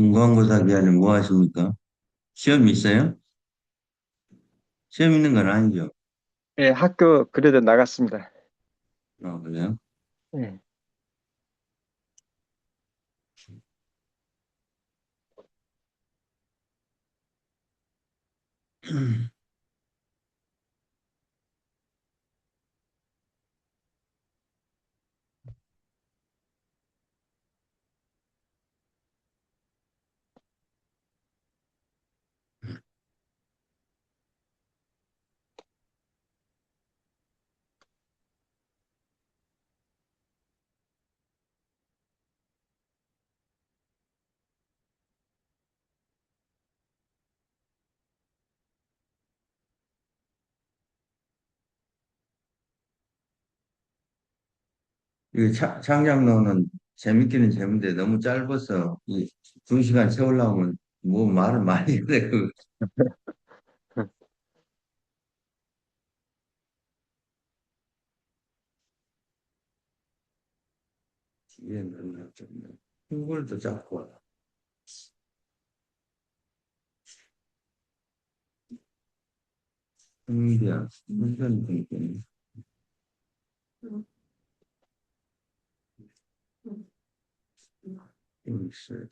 중간고사 기간에 뭐 하십니까? 시험 있어요? 시험 있는 건 아니죠? 예, 학교 그래도 나갔습니다. 그래요? 예. 이 창작로는 재밌기는 재밌는데 너무 짧아서 이 2시간 채우려면 뭐 말을 많이 해야 돼. 뒤에는 좀 흥굴도 잡고 흥미야 흥전 등등 있어요.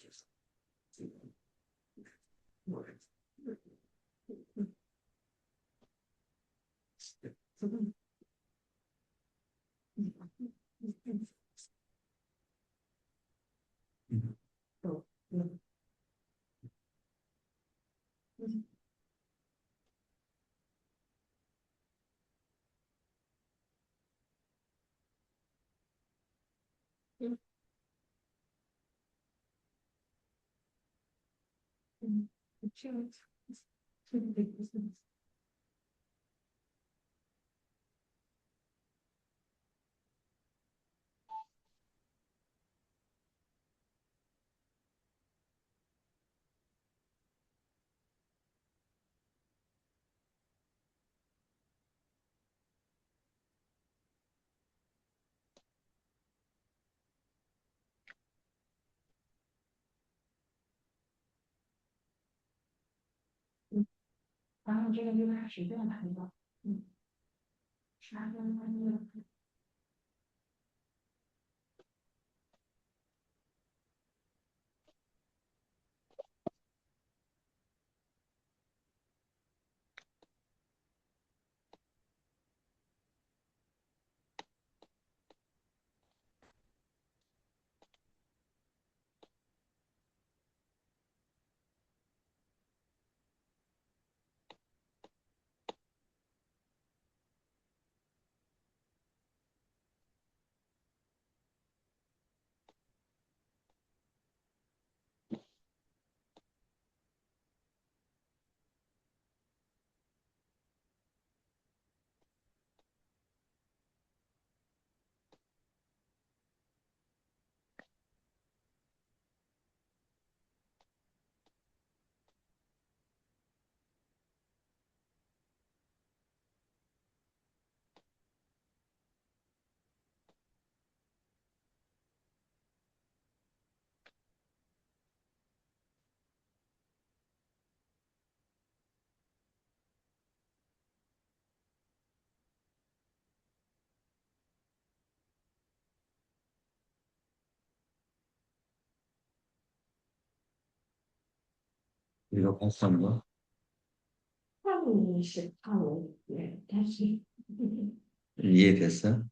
이거 봤던 거? 上午是上午，对，이해됐어?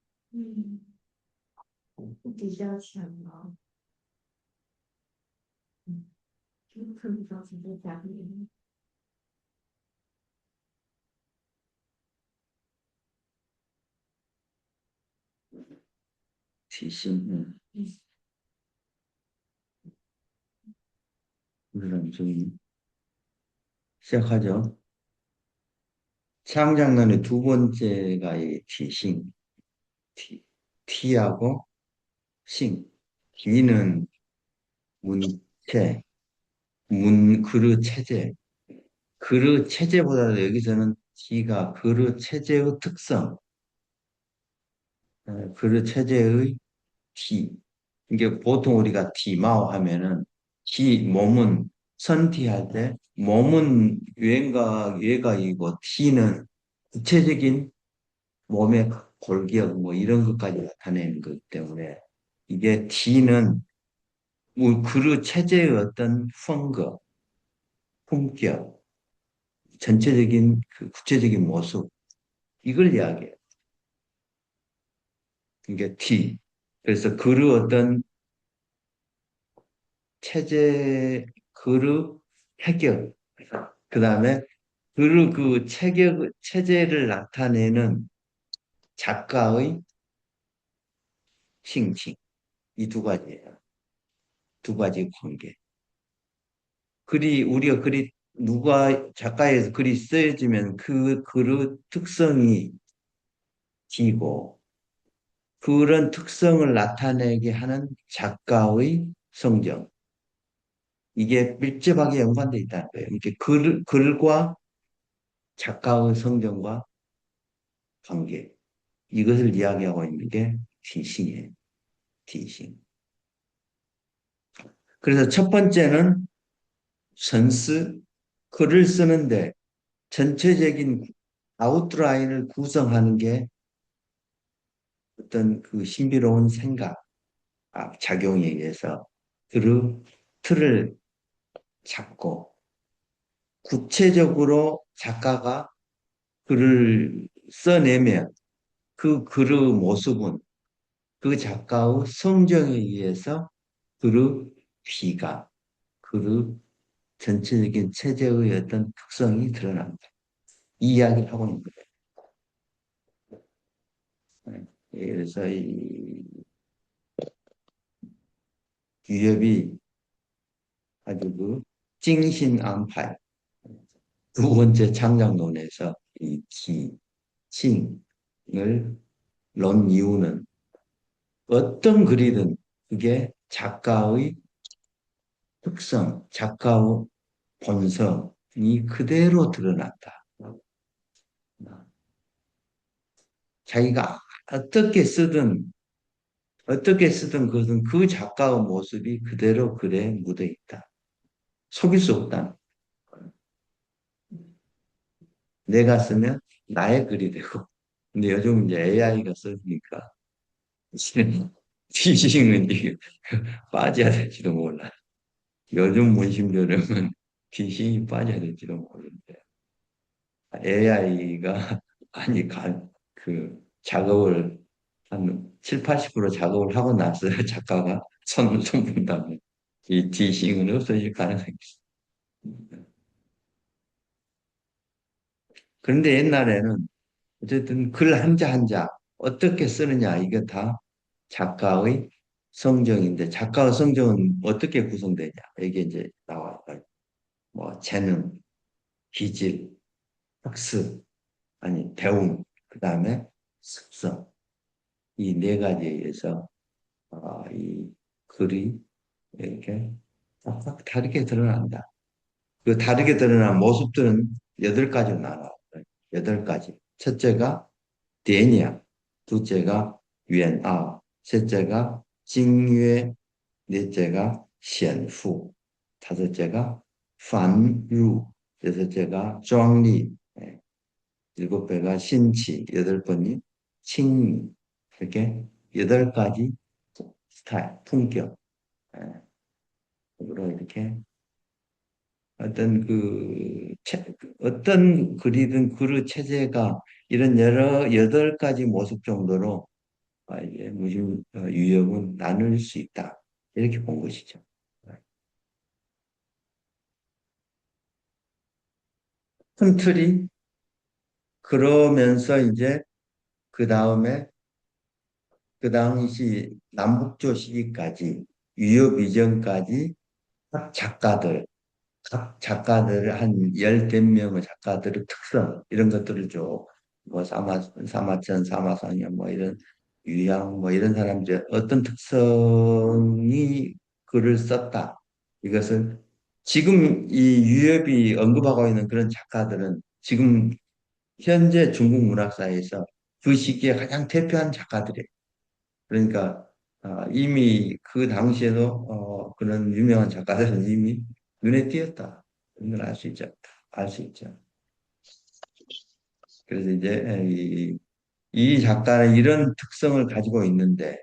比较强啊，就特别造成在家里，티신, 그럼 좀 시작하죠. 창작론의 두 번째가 이 티싱, 티, 티하고 싱. 티는 문체, 그릇 체제. 그릇 체제보다도 여기서는 티가 그릇 체제의 특성, 그릇 체제의 티. 이게 보통 우리가 티마오 하면은 몸은 선티할 때 몸은 외곽이고 T는 구체적인 몸의 골격 뭐 이런 것까지 나타내는 것 때문에 이게 T는 뭐 그루 체제의 어떤 펑거, 품격, 전체적인 그 구체적인 모습 이걸 이야기해요. 이게 T. 그래서 그루 어떤 체제, 그루 해결. 그 다음에 그루 그 체제를 나타내는 작가의 칭칭. 이 두 가지예요. 두 가지 관계. 우리가 누가 작가에서 글이 쓰여지면 그 글의 특성이 지고 그런 특성을 나타내게 하는 작가의 성정. 이게 밀접하게 연관되어 있다는 거예요. 이렇게 글과 작가의 성정과 관계. 이것을 이야기하고 있는 게 티싱이에요. 티싱. 그래서 첫 번째는 선스, 글을 쓰는데 전체적인 아웃라인을 구성하는 게 어떤 그 신비로운 생각, 작용에 의해서 틀을 잡고 구체적으로 작가가 글을 써내면 그 글의 모습은 그 작가의 성정에 의해서 글의 귀가, 글의 전체적인 체제의 어떤 특성이 드러납니다. 이 이야기를 하고 있는 거예요. 그래서 이 유협이 아주 그 징신안팔 두 번째 창작론에서 이 칭을 논 이유는 어떤 글이든 그게 작가의 특성, 작가의 본성이 그대로 드러난다. 자기가 어떻게 쓰든 그것은 그 작가의 모습이 그대로 글에 묻어 있다. 속일 수 없다. 내가 쓰면 나의 글이 되고. 근데 요즘 이제 AI가 쓰니까 피싱은 이게 빠져야 될지도 몰라. 요즘 문심교령은 피싱이 빠져야 될지도 모르는데. AI가 많이 작업을 한 7, 80% 작업을 하고 나서 작가가 손 본다면 이 디싱은 없어질 가능성이 있습니다. 그런데 옛날에는 어쨌든 글 한자 한자 어떻게 쓰느냐 이게 다 작가의 성정인데 작가의 성정은 어떻게 구성되냐 이게 이제 나와요. 뭐 재능, 기질, 학습, 아니 배움, 그 다음에 습성 이 네 가지에 의해서 이 글이 이렇게 각각 다르게 드러난다. 그 다르게 드러난 모습들은 8가지로 나눠요. 8가지. 첫째가 대냐, 둘째가 위엔아, 셋째가 징유에, 넷째가 시엔후, 다섯째가 판루, 여섯째가 庄리, 일곱째가 신치, 여덟 번이 칭 이렇게 8가지 스타일, 품격. 으로 이렇게 어떤 글이든 그릇 체제가 이런 8가지 모습 정도로 이제 무심 유형은 나눌 수 있다. 이렇게 본 것이죠. 큰 틀이 그러면서 이제 그 다음에 그 당시 남북조 시기까지 유협 이전까지 각 작가들 한 10몇 명의 작가들의 특성 이런 것들을 뭐 사마천, 사마상현 뭐 이런 유양 뭐 이런 사람들 어떤 특성이 글을 썼다. 이것은 지금 이 유협이 언급하고 있는 그런 작가들은 지금 현재 중국 문학사에서 그 시기에 가장 대표한 작가들이에요. 그러니까 이미 그 당시에도 그런 유명한 작가들은 이미 눈에 띄었다. 이런 걸 알 수 있죠. 알 수 있죠. 그래서 이제 이 작가는 이런 특성을 가지고 있는데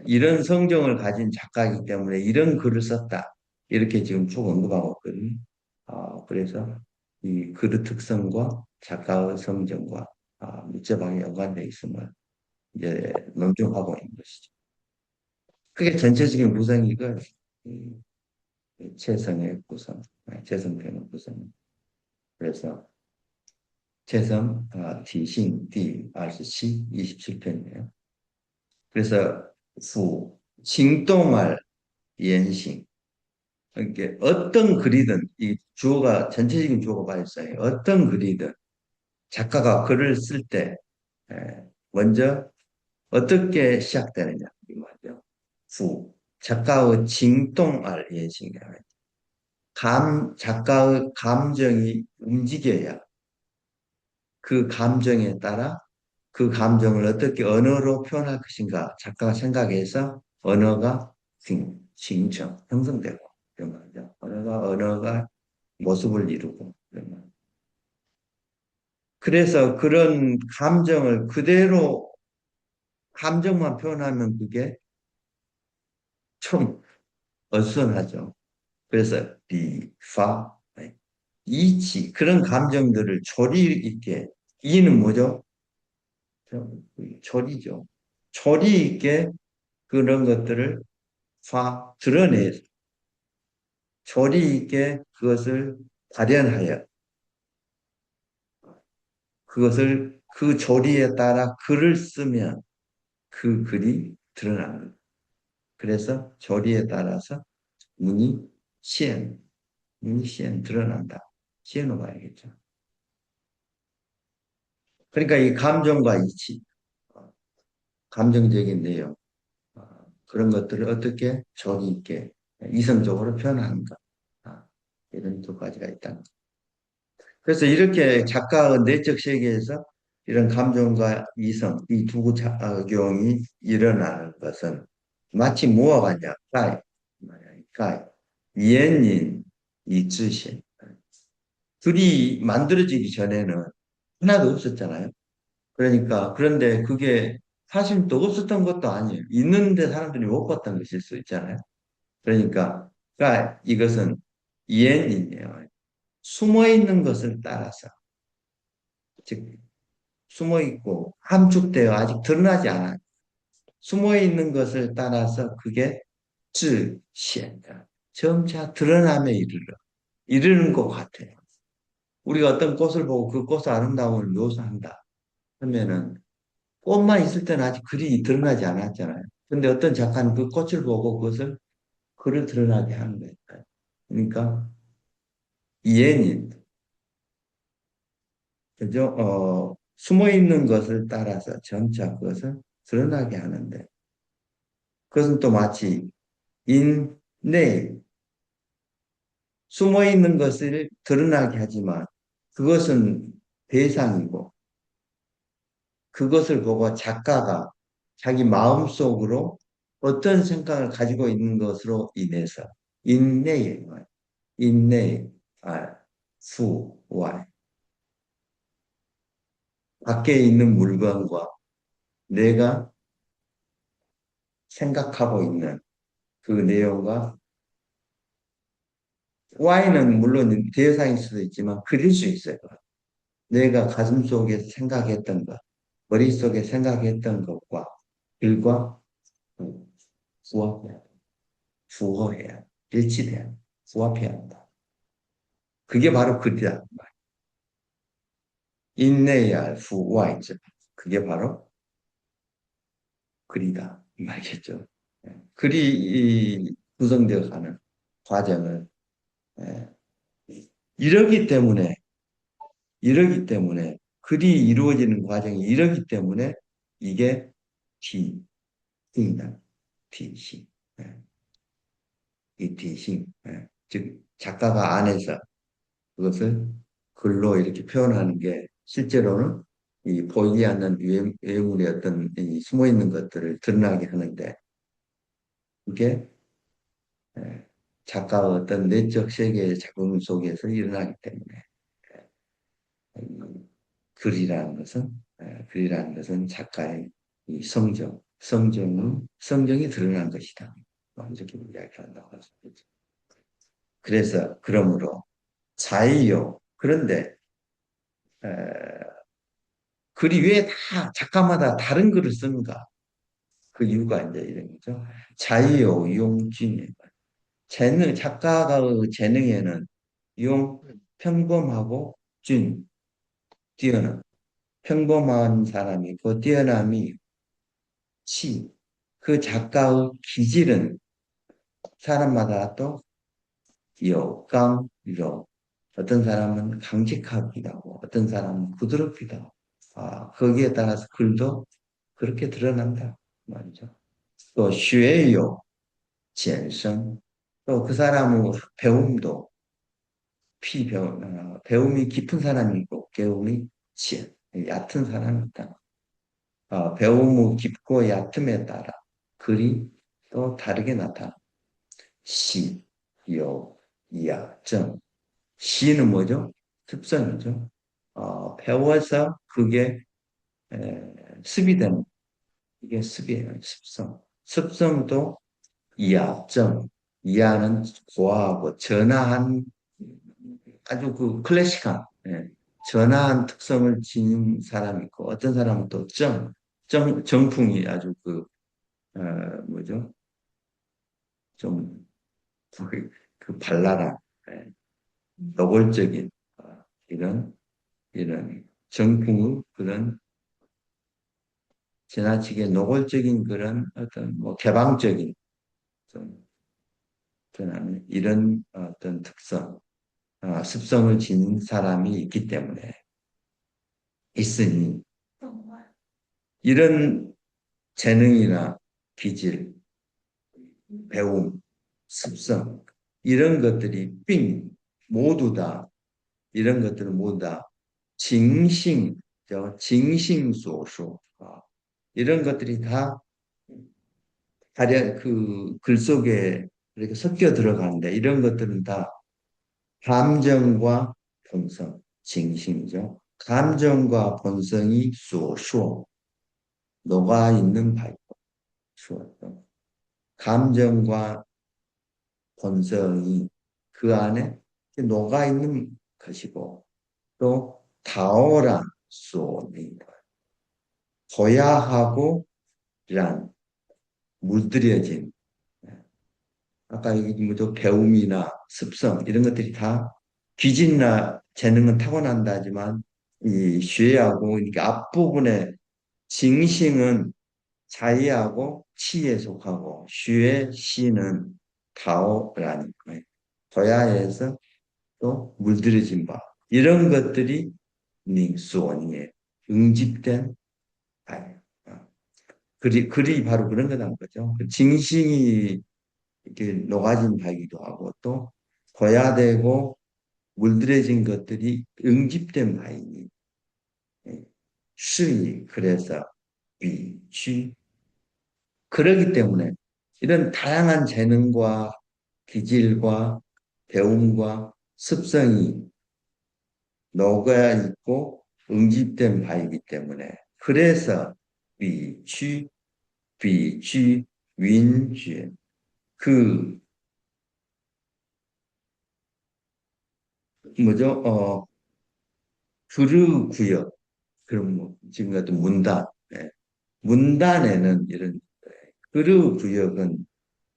이런 성정을 가진 작가이기 때문에 이런 글을 썼다. 이렇게 지금 쭉 언급하고 있거든요. 그래서 이 글의 특성과 작가의 성정과 밀접하게 연관되어 있음을 이제 논증하고 있는 것이죠. 그게 전체적인 구성이고 최성의 구성, 최성편의 구성. 그래서 최성, 디싱, 디, 27, 27편이에요. 그래서 후, 칭동할, 연싱. 이게 어떤 글이든 이 주어가 전체적인 주어가 빠졌어요. 어떤 글이든 작가가 글을 쓸 때 먼저 어떻게 시작되느냐 이 말이죠. 후 작가의 징동할 예식이라고 해요. 작가의 감정이 움직여야 그 감정에 따라 그 감정을 어떻게 언어로 표현할 것인가 작가가 생각해서 언어가 징청 형성되고 그런 말이죠. 언어가 모습을 이루고 그런 말. 그래서 그런 감정을 그대로 감정만 표현하면 그게 좀 어수선하죠. 그래서 파, 이치 그런 감정들을 조리 있게 이는 뭐죠? 조리죠. 조리 있게 그런 것들을 드러내 조리 있게 그것을 발현하여 그것을 그 조리에 따라 글을 쓰면 그 글이 드러나는 거예요. 그래서 조리에 따라서 문이 시엔, 문이 시엔 드러난다. 시엔으로 봐야겠죠. 그러니까 이 감정과 이치, 감정적인 내용, 그런 것들을 어떻게 조리 있게 이성적으로 표현하는가. 이런 두 가지가 있다. 그래서 이렇게 작가의 내적 세계에서 이런 감정과 이성, 이 두 작용이 일어나는 것은 마치 뭐와 같냐? 가이, 이엔인, 이쯔신. 둘이 만들어지기 전에는 하나도 없었잖아요. 그러니까, 그런데 그게 사실 또 없었던 것도 아니에요. 있는데 사람들이 못 봤던 것일 수 있잖아요. 그러니까 이것은 이엔인이에요. 숨어 있는 것을 따라서. 즉, 숨어 있고 함축되어 아직 드러나지 않아요. 숨어 있는 것을 따라서 그게 시 점차 드러남에 이르는 것 같아요. 우리가 어떤 꽃을 보고 그 꽃의 아름다움을 묘사한다 하면은 꽃만 있을 때는 아직 글이 드러나지 않았잖아요. 근데 어떤 작가는 그 꽃을 보고 그것을 글을 드러나게 하는 거예요. 그러니까 이해는 그죠? 숨어 있는 것을 따라서 점차 그것을 드러나게 하는데 그것은 또 마치 인내 숨어 있는 것을 드러나게 하지만 그것은 대상이고 그것을 보고 작가가 자기 마음속으로 어떤 생각을 가지고 있는 것으로 인해서 인내에 인내 수와 밖에 있는 물건과 내가 생각하고 있는 그 내용과 Y는 물론 대상일 수도 있지만 그릴 수 있어요. 내가 가슴속에 생각했던 것, 머릿속에 생각했던 것과 글과 부합해야 돼. 부호해야 일치돼야 부합해야 한다. 그게 바로 글이다. 인내야 할 후와 있죠. 그게 바로 글이다. 이 말이겠죠. 글이 구성되어 가는 과정을 예, 이러기 때문에 글이 이루어지는 과정이 이러기 때문에 이게 티, 팅이다. 티시. 이 티싱. 즉 작가가 안에서 그것을 글로 이렇게 표현하는 게 실제로는 이 보이지 않는 외물의 어떤 이 숨어 있는 것들을 드러나게 하는데 이게 작가의 어떤 내적 세계의 작품 속에서 일어나기 때문에 이 글이라는 것은 작가의 이 성정이 드러난 것이다. 이렇게 이야기한다고 할 수 있죠. 그래서 그러므로 자의요. 그런데 글이 왜 다 작가마다 다른 글을 쓰는가? 그 이유가 이제 이런 거죠. 자의요, 용진. 작가의 재능에는 용, 평범하고 준, 뛰어난, 평범한 사람이 있고 뛰어남이 치. 그 작가의 기질은 사람마다 또 요, 강, 요. 어떤 사람은 강직하기도 하고, 어떤 사람은 부드럽기도 하고, 거기에 따라서 글도 그렇게 드러난다. 말이죠. 또, 쉐요, 젠성. 또 그 사람의 배움도, 배움이 깊은 사람이 있고, 배움이 얕은 사람이 있다. 배움의 깊고 얕음에 따라 글이 또 다르게 나타나. 시, 요, 야, 정. 시는 뭐죠? 습성이죠. 배워서 그게 습이 되는 이게 습이에요. 습성. 습성도 이하점. 이하는 고하고 전하한 아주 그 클래식한 전하한 특성을 지닌 사람이 있고 어떤 사람은 또 정풍이 아주 어, 뭐죠? 좀 그 발랄한 노골적인 이런 정풍의 그런 지나치게 노골적인 그런 어떤 뭐 개방적인 좀 드러나는 이런 어떤 습성을 지닌 사람이 있기 때문에 있으니 이런 재능이나 기질, 배움, 습성 이런 것들이 모두 다 이런 것들은 모두 다 징싱소수 이런 것들이 다 가령 그 글 속에 이렇게 섞여 들어가는데 이런 것들은 다 감정과 본성, 징심이죠. 감정과 본성이 소쇼 녹아 있는 바이고 수었던 감정과 본성이 그 안에 녹아 있는 것이고 또 다오란 소인 고야하고 란 물들여진 아까 여기 뭐죠 배움이나 습성 이런 것들이 다 기질이나 재능은 타고난다 하지만 이 쉐하고 그러니까 앞부분에 징싱은 자이하고 치에 속하고 슈의 시는 타오라는 거예요. 도야에서 또 물들여진 바 이런 것들이 닝수원이에 응집된 바예요. 글이 바로 그런 거란 거죠. 그 징싱이 이렇게 녹아진 바이기도 하고 또 고야되고 물들여진 것들이 응집된 바이니 수이 그래서 비취 그러기 때문에 이런 다양한 재능과 기질과 배움과 습성이 녹아 있고 응집된 바이기 때문에 그래서 비취 비취 윈취 그 뭐죠? 그르 구역 그럼 뭐 지금 같은 문단 문단에는 이런 그르 구역은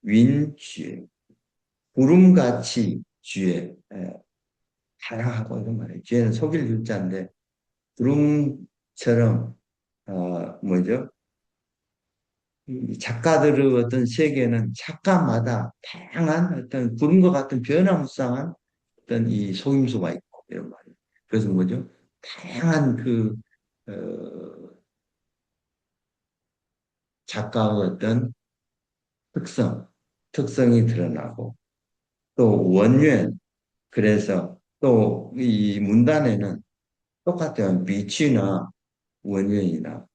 윈취 구름같이 쥐에 다양하고 이런 말이에요. 쥐에는 속일 글자인데 구름처럼 뭐죠? 이 작가들의 어떤 세계는 작가마다 다양한 어떤 구름과 같은 변화무쌍한 어떤 이 속임수가 있고 이런 말이에요. 그래서 뭐죠? 다양한 어, 작가의 어떤 특성이 드러나고 또 원源, 그래서 또 이 문단에는 똑같아요. 비치나 원형이나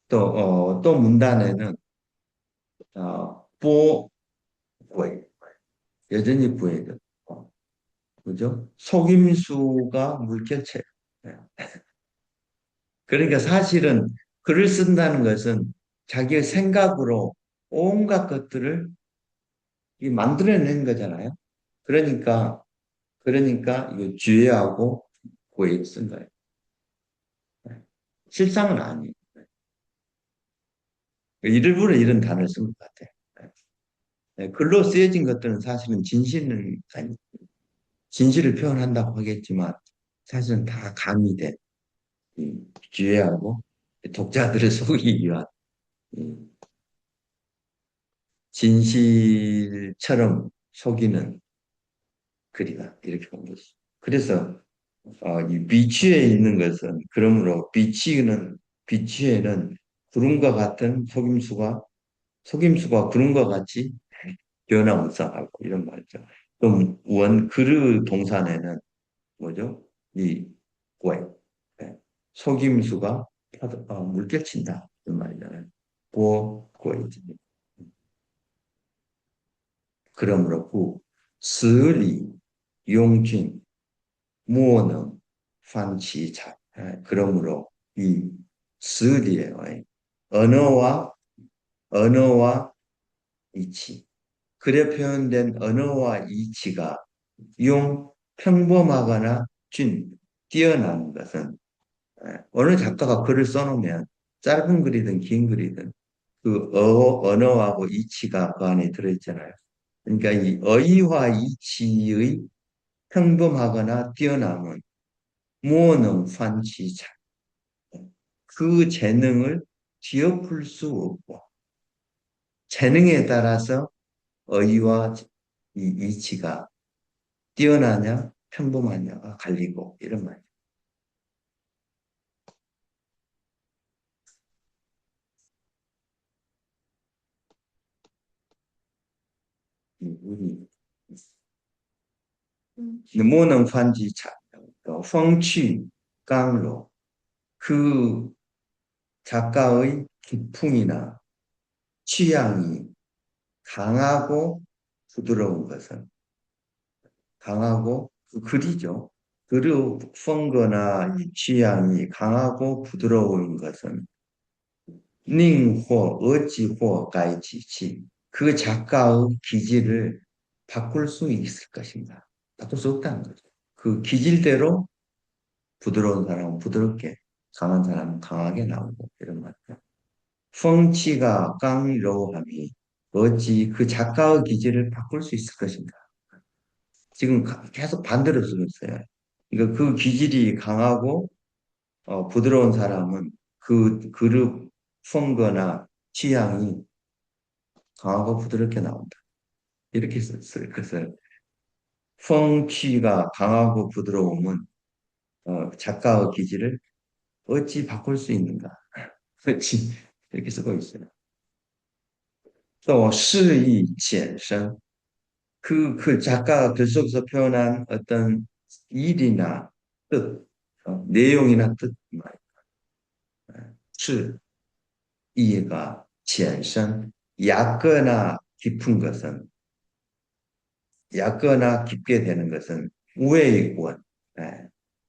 또 문단에는 뽀, 贵, 여전히 구해져. 그죠? 속임수가 물결체. 예. 그러니까 사실은 글을 쓴다는 것은 자기의 생각으로 온갖 것들을 이 만들어낸 거잖아요. 그러니까 이거 주의하고 구에 쓴 거예요. 실상은 아니에요. 일부러 이런 단어를 쓴 것 같아요. 글로 쓰여진 것들은 사실은 진실은 아니, 진실을 표현한다고 하겠지만 사실은 다 가미된 주의하고 독자들을 속이기 위한 진실처럼 속이는 글이다 이렇게 본 것이죠. 그래서 이 비취에 있는 것은 그러므로 비취에는 구름과 같은 속임수가 구름과 같이 변화무쌍하고 이런 말이죠. 그럼 그르 동산에는 뭐죠? 이 꽌, 예, 속임수가 물결친다 이런 말이잖아요. 꽌이지. 그러므로 스리 용진 무언은 판치자. 그러므로 이 스리예요. 언어와 언어와 이치. 글에 표현된 언어와 이치가 평범하거나 뛰어난 것은 어느 작가가 글을 써놓으면 짧은 글이든 긴 글이든 그 언어하고 이치가 그 안에 들어있잖아요. 그러니까 이 어휘와 이치의 평범하거나 뛰어남은 무언능 판치자. 그 재능을 뒤엎을 수 없고 재능에 따라서 어휘와 이 이치가 뛰어나냐 평범하냐가 갈리고 이런 말이에요. 우리 无能 판지차, 风趣刚柔. 그 작가의 기풍이나 취향이 강하고 부드러운 것은 강하고 그 글이죠. 글의风格나 이 취향이 강하고 부드러운 것은 닝호 어찌호 가이지치 그 작가의 기질을 바꿀 수 있을 것인가? 바꿀 수 없다는 거죠. 그 기질대로 부드러운 사람은 부드럽게, 강한 사람은 강하게 나오고 이런 말이죠. 펑치가 깡로함이 어찌 그 작가의 기질을 바꿀 수 있을 것인가? 지금 계속 반대로 쓰고 있어요. 그러니까 그 기질이 강하고 부드러운 사람은 그 그룹 펑거나 취향이 강하고 부드럽게 나온다. 이렇게 썼어요. 그래서 펑취가 강하고 부드러움은 작가의 기질을 어찌 바꿀 수 있는가? 그렇지. 이렇게 쓰고 있어요. 또 시의衍生 그 작가가 글 속에서 표현한 어떤 일이나 뜻, 내용이나 뜻, 시, 이해가 衍生 얕거나 깊은 것은 얕거나 깊게 되는 것은 우회원,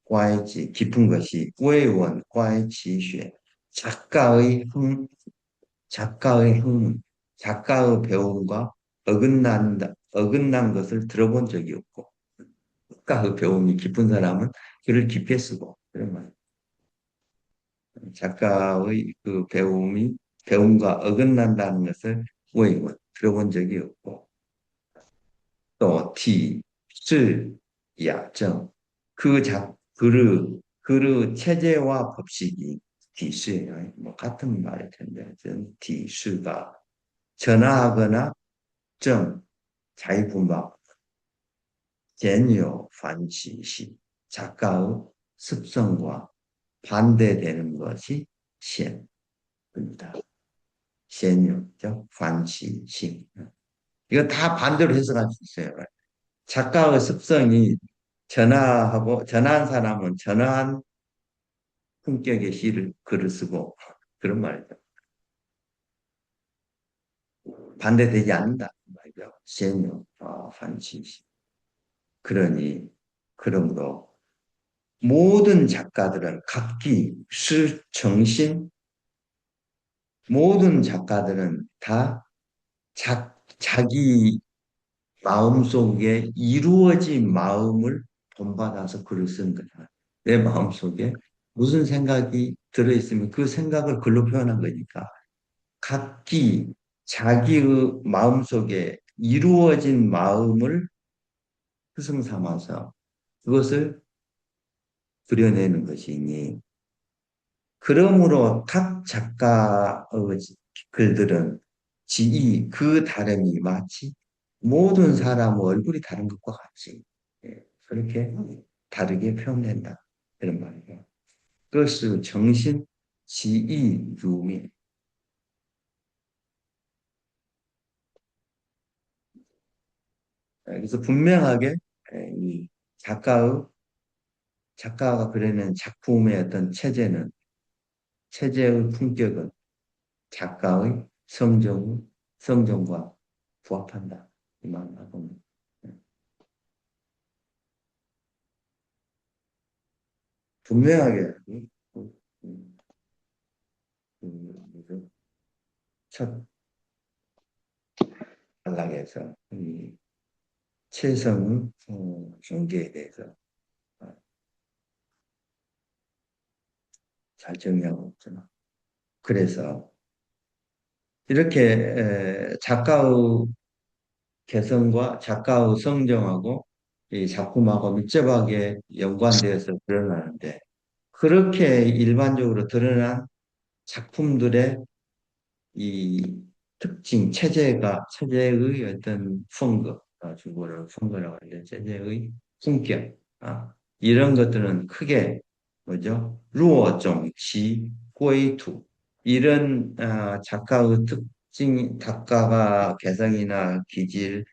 과이지 깊은 것이 우회원, 과이지学작가의 학문, 작가의 배움과 어긋난 것을 들어본 적이 없고, 작가의 배움이 깊은 사람은 글을 깊게 쓰고, 그런 말. 작가의 그 배움과 어긋난다는 것을 뭐 들어본 적이 없고, 또 시, 야정, 그의 체제와 법칙이 디스예요. 뭐 같은 말일 텐데, 저는 디스가 전화하거나 자유분방, 제뉴 반치시, 작가의 습성과 반대되는 것이 시입니다. 제뉴죠, 반치시. 이거 다 반대로 해석할 수 있어요. 작가의 습성이 전화한 사람은 전화한 품격의 글을 쓰고 그런 말이죠. 반대되지 않는다 말이죠. 시행령 한치시. 그러니 그러므로 모든 작가들은 각기 정신 모든 작가들은 다 자기 마음속에 이루어진 마음을 본받아서 글을 쓰는 거잖아. 내 마음속에 무슨 생각이 들어있으면 그 생각을 글로 표현한 거니까 각기 자기의 마음속에 이루어진 마음을 표성 삼아서 그것을 그려내는 것이니 그러므로 각 작가의 글들은 그 다름이 마치 모든 사람의 얼굴이 다른 것과 같이 그렇게 다르게 표현된다. 이런 말이에요. 그것이 정신, 지위, 유미. 그래서 분명하게 이 작가가 그리는 작품의 어떤 체제의 품격은 작가의 성정과 부합한다. 이 말하고 분명하게 첫 단락에서 이 최성의 경계에 대해서 잘 정리하고 있잖아. 그래서 이렇게 작가의 개성과 작가의 성정하고 이 작품하고 밀접하게 연관되어서 드러나는데 그렇게 일반적으로 드러난 작품들의 이 특징, 체제의 어떤风格, 중국어로风格라고 하는데, 체제의 품격, 이런 것들은 크게, 뭐죠? 루어종치, 꼬이투, 이런, 작가의 작가가 개성이나 기질,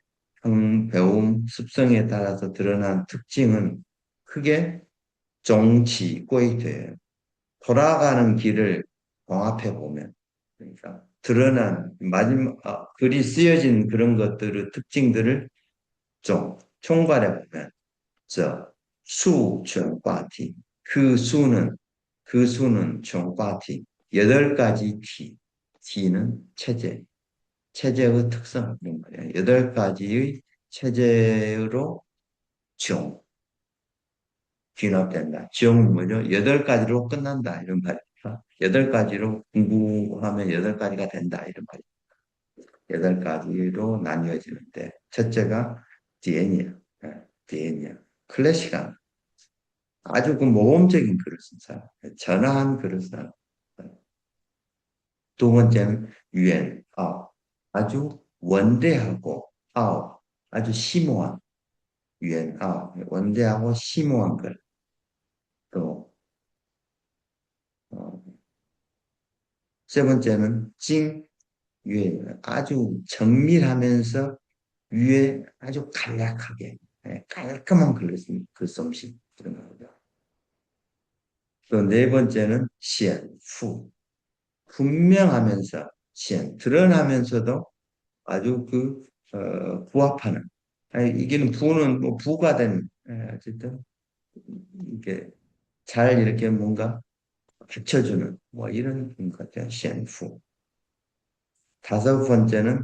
배움, 습성에 따라서 드러난 특징은 크게 종치, 꼬이투예요. 돌아가는 길을 종합해 보면, 그러니까 드러난 글이 쓰여진 그런 것들의 특징들을 좀 총괄해 보면, 수정과티 그 수는 정과티 8가지 T는 체제의 특성 이런 거예요. 8가지의 체제로 정 귀납된다. 지옥은 뭐죠? 8가지로 끝난다. 이런 말이죠. 8가지로 공부하면 8가지가 된다. 이런 말이죠. 8가지로 나뉘어지는데, 첫째가 디에니아, 디에니아. 클래식한, 아주 그 모범적인 글을 쓴 사람, 전화한 글을 쓴 사람. 두 번째는 유엔, 아주 원대하고, 아주 심오한, 유엔, 원대하고 심오한 글. 또, 어, 세 번째는 위에 아주 정밀하면서 위에 아주 간략하게 깔끔한 글솜씨 그런 거죠. 또 네 번째는 분명하면서 드러나면서도 아주 부합하는 이게는 부는 뭐 부가 된 어쨌든 이게 잘 이렇게 뭔가 받쳐주는 뭐 이런 것 같아요. 시엔후. 다섯 번째는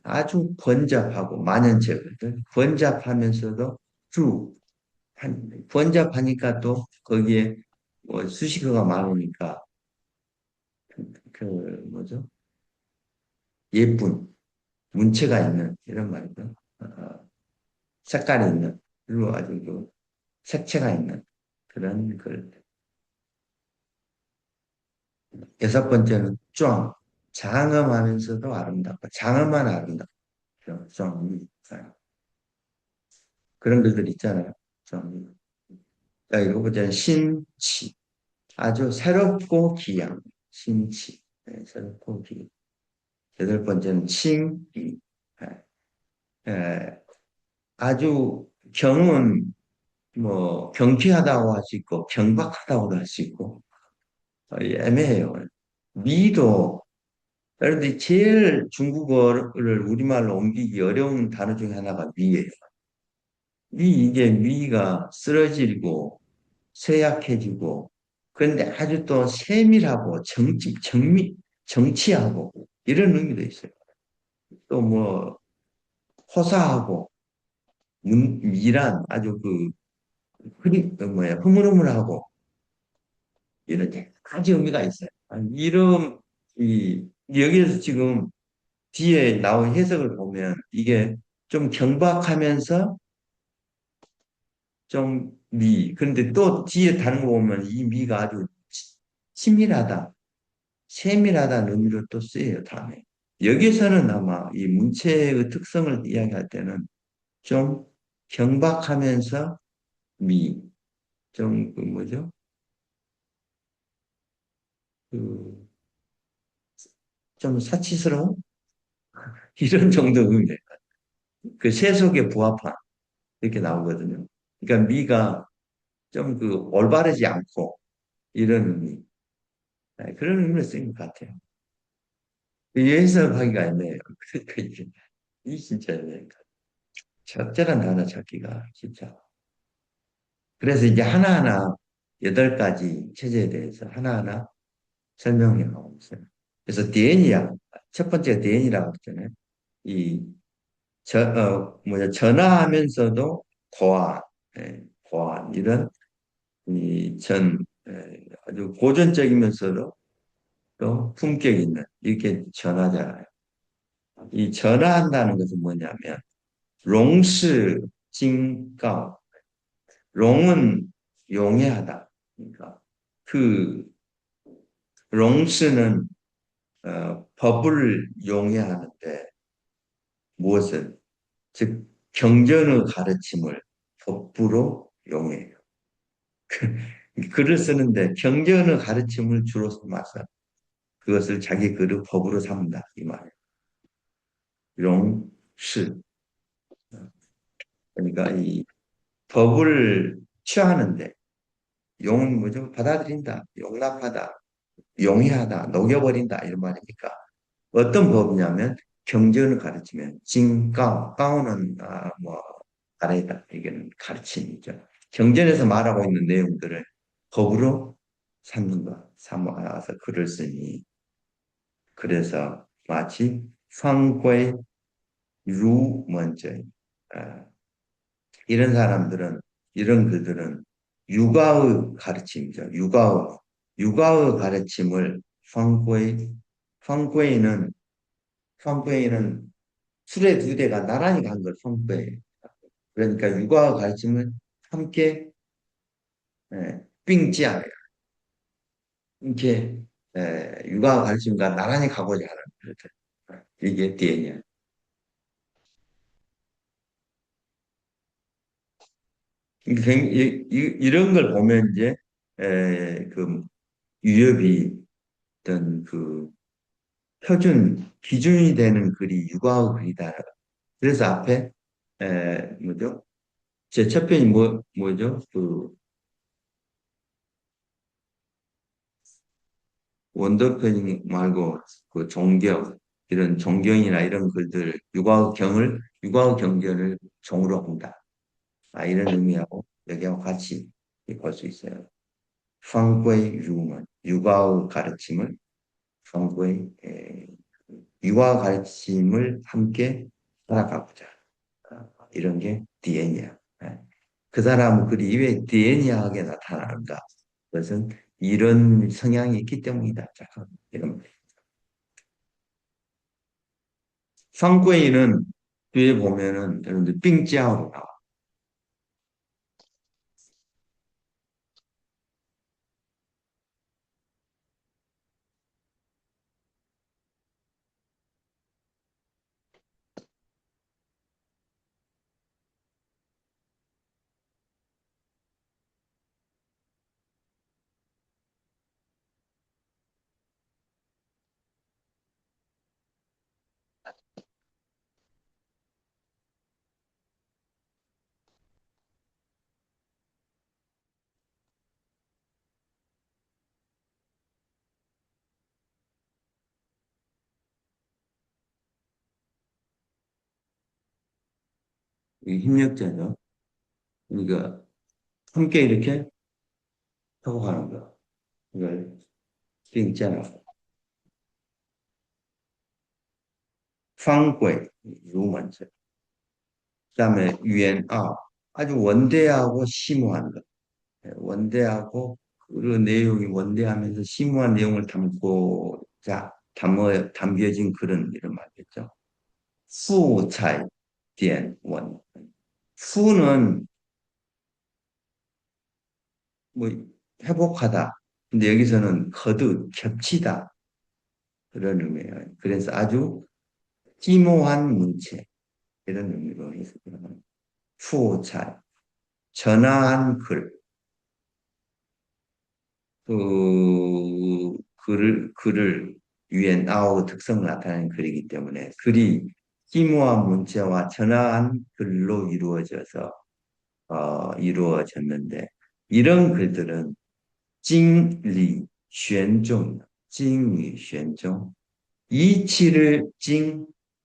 아주 번잡하고 만연체거든. 번잡하면서도 주, 번잡하니까 또 거기에 뭐 수식어가 많으니까 그 뭐죠? 예쁜 문체가 있는 이런 말이죠. 색깔이 있는 그리고 아주 색채가 있는 그런 글. 여섯 번째는 장엄하면서도 아름답고 장엄한 아름답죠. 그런 글들 있잖아요. 좀 일곱 번째는 신치. 아주 새롭고 귀한 신치. 새롭고 귀. 여덟 번째는 칭비. 아주 뭐 경쾌하다고 할 수 있고 경박하다고도 할 수 있고 애매해요. 미도 그런데 제일 중국어를 우리말로 옮기기 어려운 단어 중에 하나가 미예요. 이게 미가 쓰러지고 쇠약해지고 그런데 아주 또 세밀하고 정치하고 이런 의미도 있어요. 또 뭐 호사하고 미란 아주 흐물흐물하고 이런 여러 가지 의미가 있어요. 여기에서 지금 뒤에 나온 해석을 보면 이게 좀 경박하면서 좀 그런데 또 뒤에 다른 거 보면 이 미가 아주 치밀하다, 세밀하다는 의미로 또 쓰여요, 다음에. 여기서는 아마 이 문체의 특성을 이야기할 때는 좀 경박하면서 좀, 뭐죠? 그, 좀 사치스러운? 이런 정도 의미예요. 그 세속에 부합한, 이렇게 나오거든요. 그러니까 미가 좀 올바르지 않고, 이런 의미. 네, 그런 의미로 쓰인 것 같아요. 해석하기가 애매해요. 그러니까 이게 진짜 애매해요. 적절한 단어 찾기가 진짜. 그래서 이제 하나하나 8가지 체제에 대해서 하나하나 설명해 나오고 있어요. 그래서 디엔이야. 첫 번째가 디엔이라고 했잖아요. 이, 전화하면서도 고안, 고안, 이런, 아주 고전적이면서도 또 품격 있는, 이렇게 전하잖아요. 이 전화한다는 것은 뭐냐면, 롱스 징가오. 롱은 용해하다. 그러니까 그 롱스는 법을 용해하는데 무엇을 즉 경전의 가르침을 법부로 용해해요. 글을 쓰는데 경전의 가르침을 주로 삼아서 그것을 자기 글의 법으로 삼는다 이 말이에요. 롱스 그러니까 이 법을 취하는데 용은 뭐죠? 받아들인다, 용납하다, 용해하다, 녹여버린다 이런 말이니까 어떤 법이냐면 경전을 가르치면 가오는 뭐 아래다 이게는 가르침이죠. 경전에서 말하고 있는 내용들을 법으로 삼는 것, 삼아서 글을 쓰니 그래서 마치 황괴 루먼저 이런 사람들은 이런 글들은 육아의 가르침이죠. 육아의 가르침을 황괴이는 황괴이는 술의 2대가 나란히 간 걸 황괴. 그러니까 육아의 가르침을 함께 빙지하여 이렇게 육아의 가르침과 나란히 가고자 하는 그렇죠. 이게 DNA야. 이런 걸 보면 이제 그 유럽이 어떤 표준 기준이 되는 글이 육아의 글이다. 그래서 앞에 뭐죠? 제 첫 편이 뭐죠? 원더편이 말고 존경 이런 존경이나 이런 글들 육아의 경전을 종으로 한다. 이런 의미하고 여기하고 같이 볼 수 있어요. 황구의 유문 육아의 가르침을 황구의 육아 가르침을 함께 살아가보자. 이런 게 디에니아. 그 사람은 글이 왜 디에니아하게 나타나는가? 그것은 이런 성향이 있기 때문이다. 자, 이런 성구에는 뒤에 보면은 여러분들 삥짜오로 나와. 이 협력자죠. 그러니까 함께 이렇게 하고 가는 거. 이걸 있잖아. 방괴, 루먼저. 그다음에 유엔아, 아주 원대하고 심오한 것. 원대하고 그 내용이 원대하면서 심오한 내용을 담겨진 그런 이런 말이겠죠. 푸차이 디엔 원. 푸는 뭐 회복하다. 근데 여기서는 거듭 겹치다 그런 의미예요. 그래서 아주 심오한 문체 이런 의미로 해석합니다. 푸차이 전화한 글. 글을 유엔 아오 특성을 나타내는 글이기 때문에 글이 심오한 문체와 전화한 글로 이루어졌는데 이런 글들은 징리玄종, 징리玄종 이치를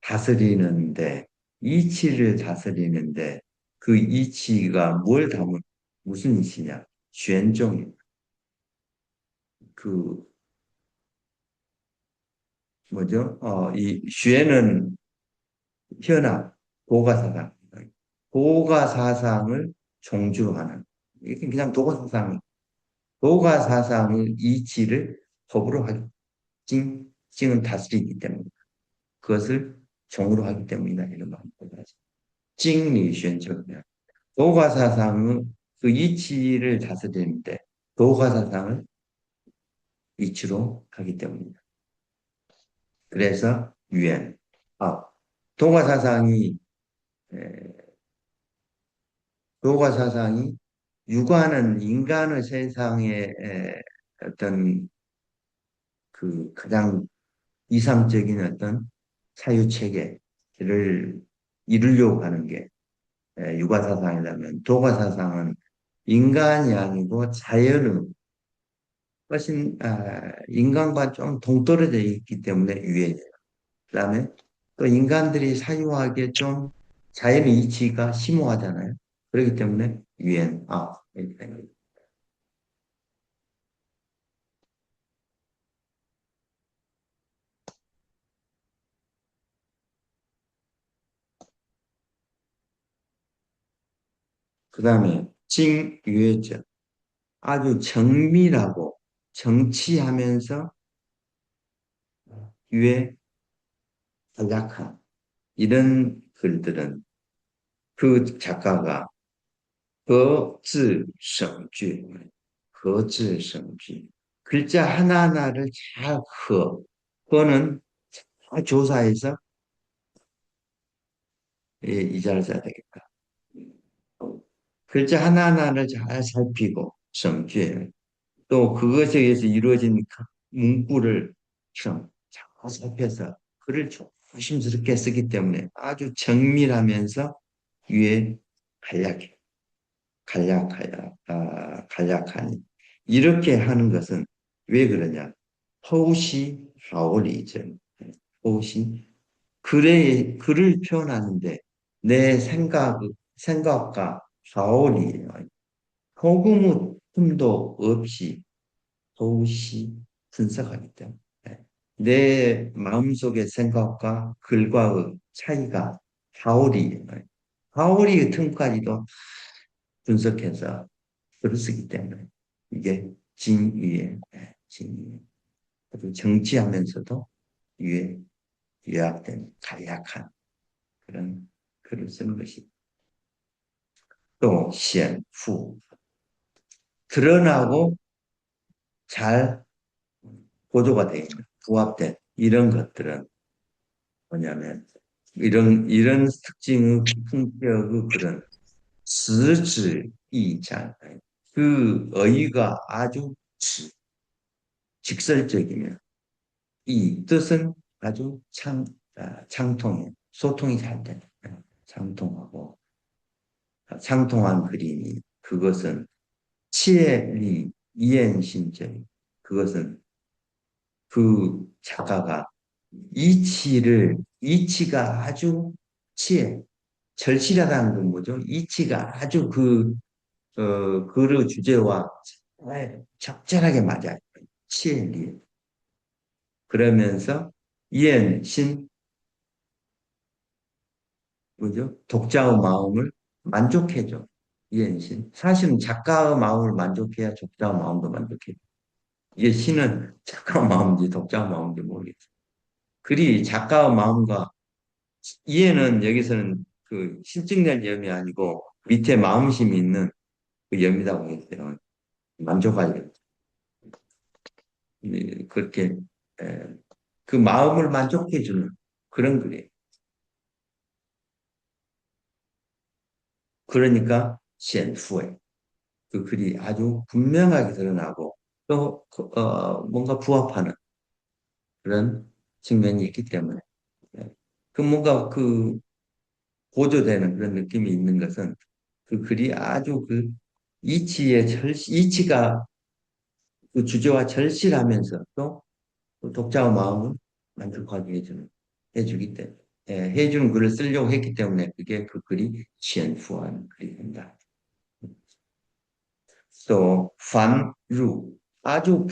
다스리는데 이치를 다스리는데 그 이치가 뭘 담은 무슨 이치냐? 玄종이 그 뭐죠? 이 쉐는 현악, 도가사상, 도가사상을 종주하는 이게 그냥 도가사상의 이치를 법으로 하기, 징은 다스리기 때문에 그것을 종으로 하기 때문이다 이런 말입니다. 징리宣정이야. 도가사상의 그 이치를 다스리는데 도가사상을 이치로 하기 때문이다. 그래서 유엔, 동화사상이 에, 동화사상이 유관은 인간의 세상의 어떤 그 가장 이상적인 어떤 사유 체계를 이루려고 하는 게 유가사상이라면 도가사상은 인간이 아니고 자연의 훨씬 인간과 좀 동떨어져 있기 때문에 유해져요. 그다음에 또 인간들이 사유하기에 좀 자연의 이치가 심오하잖아요. 그렇기 때문에 유엔, 이렇게 된 거죠. 그다음에 징유해죠. 아주 정밀하고 정치하면서 유해 간략한 이런 글들은 그 작가가 거즈성쥐, 거즈성쥐 글자 하나하나를 잘 그거는 잘 조사해서 이자를 써야 되겠다. 글자 하나하나를 잘 살피고 성취 또 그것에 의해서 이루어진 각 문구를 잘 살펴서 글을 조심스럽게 쓰기 때문에 아주 정밀하면서 위에 간략해 간략하니 이렇게 하는 것은 왜 그러냐? 허우시 하오리죠. 허우시 글을 표현하는데 내 생각과 하오리예요. 호구무 틈도 없이 허우시 분석하기 때문에 내 마음속의 생각과 글과의 차이가 하오리예요. 하오리의 틈까지도 분석해서 글을 쓰기 때문에 이게 진위에 아주 정치하면서도 위에 요약된 간략한 그런 글을 쓰는 것이 또 시엔후 드러나고 잘 보조가 되어 있는 부합된 이런 것들은 뭐냐면 이런 특징의 품격의 그런 스즈이장 그 어휘가 아주 직설적이며 이 뜻은 아주 창통해 소통이 잘 되는 창통하고 상통한 그림이 그것은 치엘리 이엔신적 그것은 그 작가가 이치가 아주 치에 절실하다는 건 뭐죠? 이치가 아주 그 주제와 적절하게 맞아요. 치앤리. 그러면서 이엔 신 뭐죠? 독자의 마음을 만족해줘. 이엔 신. 사실은 작가의 마음을 만족해야 독자의 마음도 만족해. 이게 신은 작가의 마음인지 독자의 마음인지 모르겠어. 글이 작가의 마음과 이해는 여기서는 그 실증낼 염이 아니고 밑에 마음심이 있는 그 염이라고 했어요. 만족하려고. 그렇게 에, 그 마음을 만족해주는 그런 글이에요. 그러니까 시엔후에 그 글이 아주 분명하게 드러나고 또 뭔가 부합하는 그런 측면이 있기 때문에 그 뭔가 그 고조되는 그런 느낌이 있는 것은 그 글이 아주 그 이치가 그 주제와 절실하면서 또 독자의 마음을 만족하게 해주기 때문에, 해주는 글을 쓰려고 했기 때문에 그게 그 글이 시엔푸한 글이 된다. 또, 판루. 아주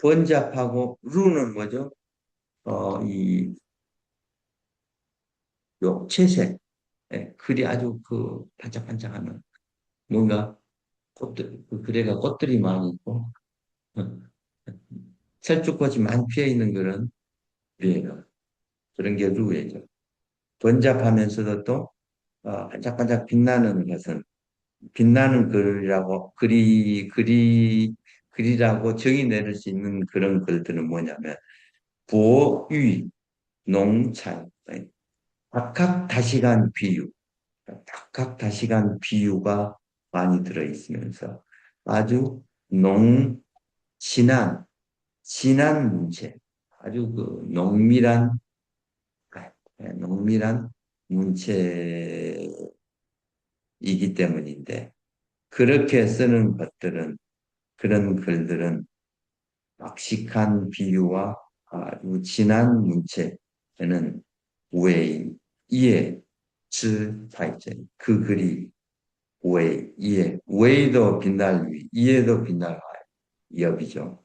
루는 뭐죠? 이, 요, 채색. 글이 아주 그 반짝반짝하는 뭔가 꽃들, 그 글에가 꽃들이 많이 있고, 철쭉꽃이 많이 피어 있는 그런 글이에요. 그런 게 루예죠. 번잡하면서도 또 반짝반짝 빛나는 것은 빛나는 글이라고 정의 내릴 수 있는 그런 글들은 뭐냐면 보유, 농찰, 다각다식한 비유, 다각다식한 비유가 많이 들어 있으면서 아주 농 진한 문체, 아주 그 농밀한 문체이기 때문인데, 그렇게 쓰는 그런 글들은 박식한 비유와 아주 진한 문체에는 웨이, 이해, 즈, 그 글이 웨이도 빛날 위, 이해도 빛날 이업이죠.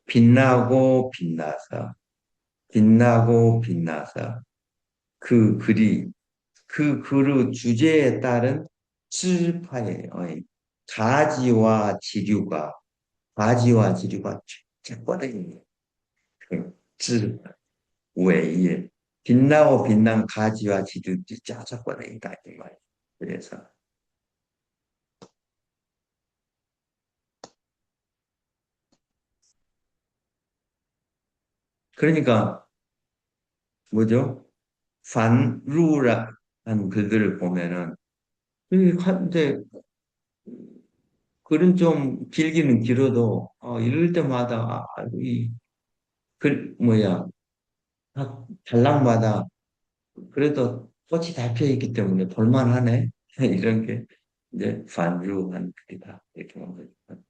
빛나고 빛나서, 빛나고 빛나서, 그 글이 그 글의 주제에 따른 칠파예요. 가지와 지류가 가지와 지류가 쫙 뻗어있는 그 질, 외에 빛나고 빛난 가지와 지류들이 쫙쫙 뻗어있다 이 말이에요. 그래서 그러니까 뭐죠? 반루라는 글들을 보면은 이제 글은 좀 길기는 길어도 읽을 때마다 이글 뭐야 각 단락마다 그래도 꽃이 다 피어 있기 때문에 볼만하네. 이런 게 이제 반주한 글이다. 이렇게 보는 거죠.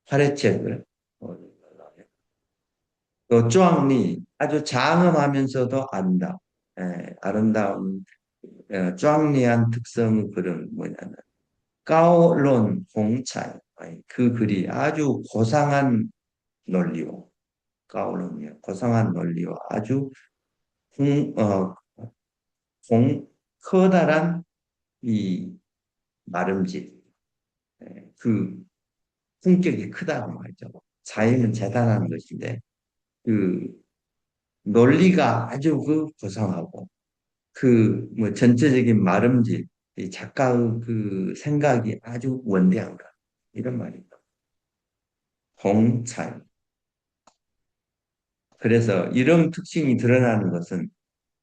화래책을 또 쭈앙리 아주 장엄하면서도 아름다움. 아름다운 쭈앙리한 특성의 글은 뭐냐면 까오론 홍차이 그 글이 아주 고상한 논리요. 까오론이요. 고상한 논리와 아주 홍, 어, 커다란 이 마름짓, 그 품격이 크다고 말이죠. 자유는 재단하는 것인데, 그 논리가 아주 그 고상하고, 그 뭐 전체적인 마름짓, 이 작가의 그 생각이 아주 원대한가. 이런 말입니다. 홍찰. 그래서 이런 특징이 드러나는 것은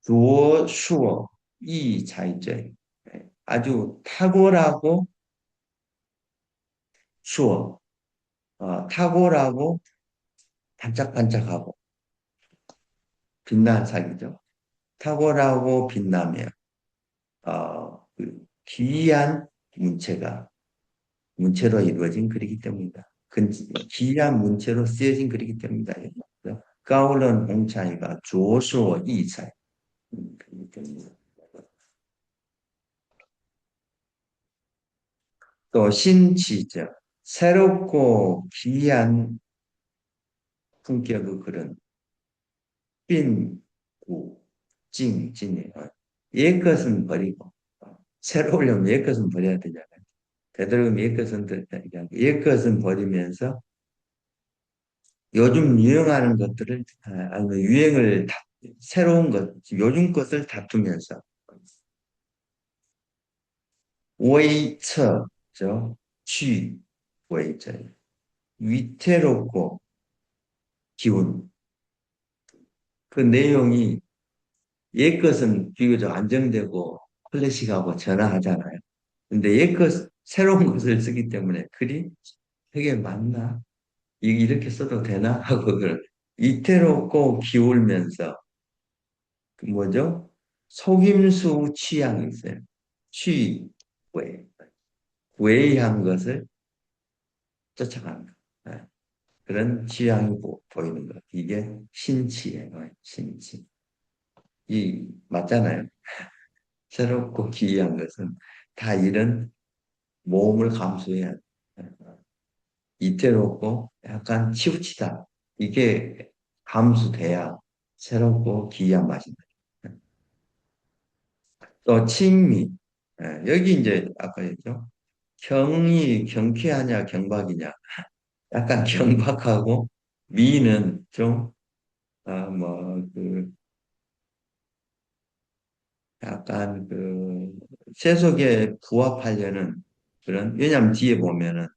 주어, 수어, 이 자이제. 아주 탁월하고 수어, 탁월하고 반짝반짝하고 빛난 사기죠. 탁월하고 빛나며 그 기이한 문체로 이루어진 글이기 때문이다. 기이한 문체로 쓰여진 글이기 때문이다. 가오런 홍차이가 조수어 이차이 또 신치적, 새롭고 기이한 품격의 그런 빈구, 찡이에요. 옛 것은 버리고 새로우려면 옛 것은 버려야 되잖아요. 되도록이면 옛 것은 버리면서 요즘 유행하는 것들을 아니면 새로운 것, 요즘 것을 다투면서 웨이처죠. 취 웨이처 위태롭고 기운 그 내용이 옛 것은 비교적 안정되고 클래식하고 전화하잖아요. 근데 새로운 것을 쓰기 때문에 글이 되게 맞나? 이렇게 써도 되나? 하고 그걸 위태롭고 기울면서 그 뭐죠? 속임수 취향이 있어요. 웨이. 웨이한 것을 쫓아가는 거. 네. 그런 취향이 보이는 것. 이게 신치예요. 신치. 맞잖아요. 새롭고 기이한 것은 다 이런 모험을 감수해야 돼. 이태롭고 약간 치우치다. 이게 감수돼야 새롭고 기이한 맛이 나요. 또 친미. 여기 이제 아까 했죠. 경쾌하냐 경박이냐. 약간 경박하고 미는 좀 약간 세속에 부합하려는 그런 왜냐하면 뒤에 보면은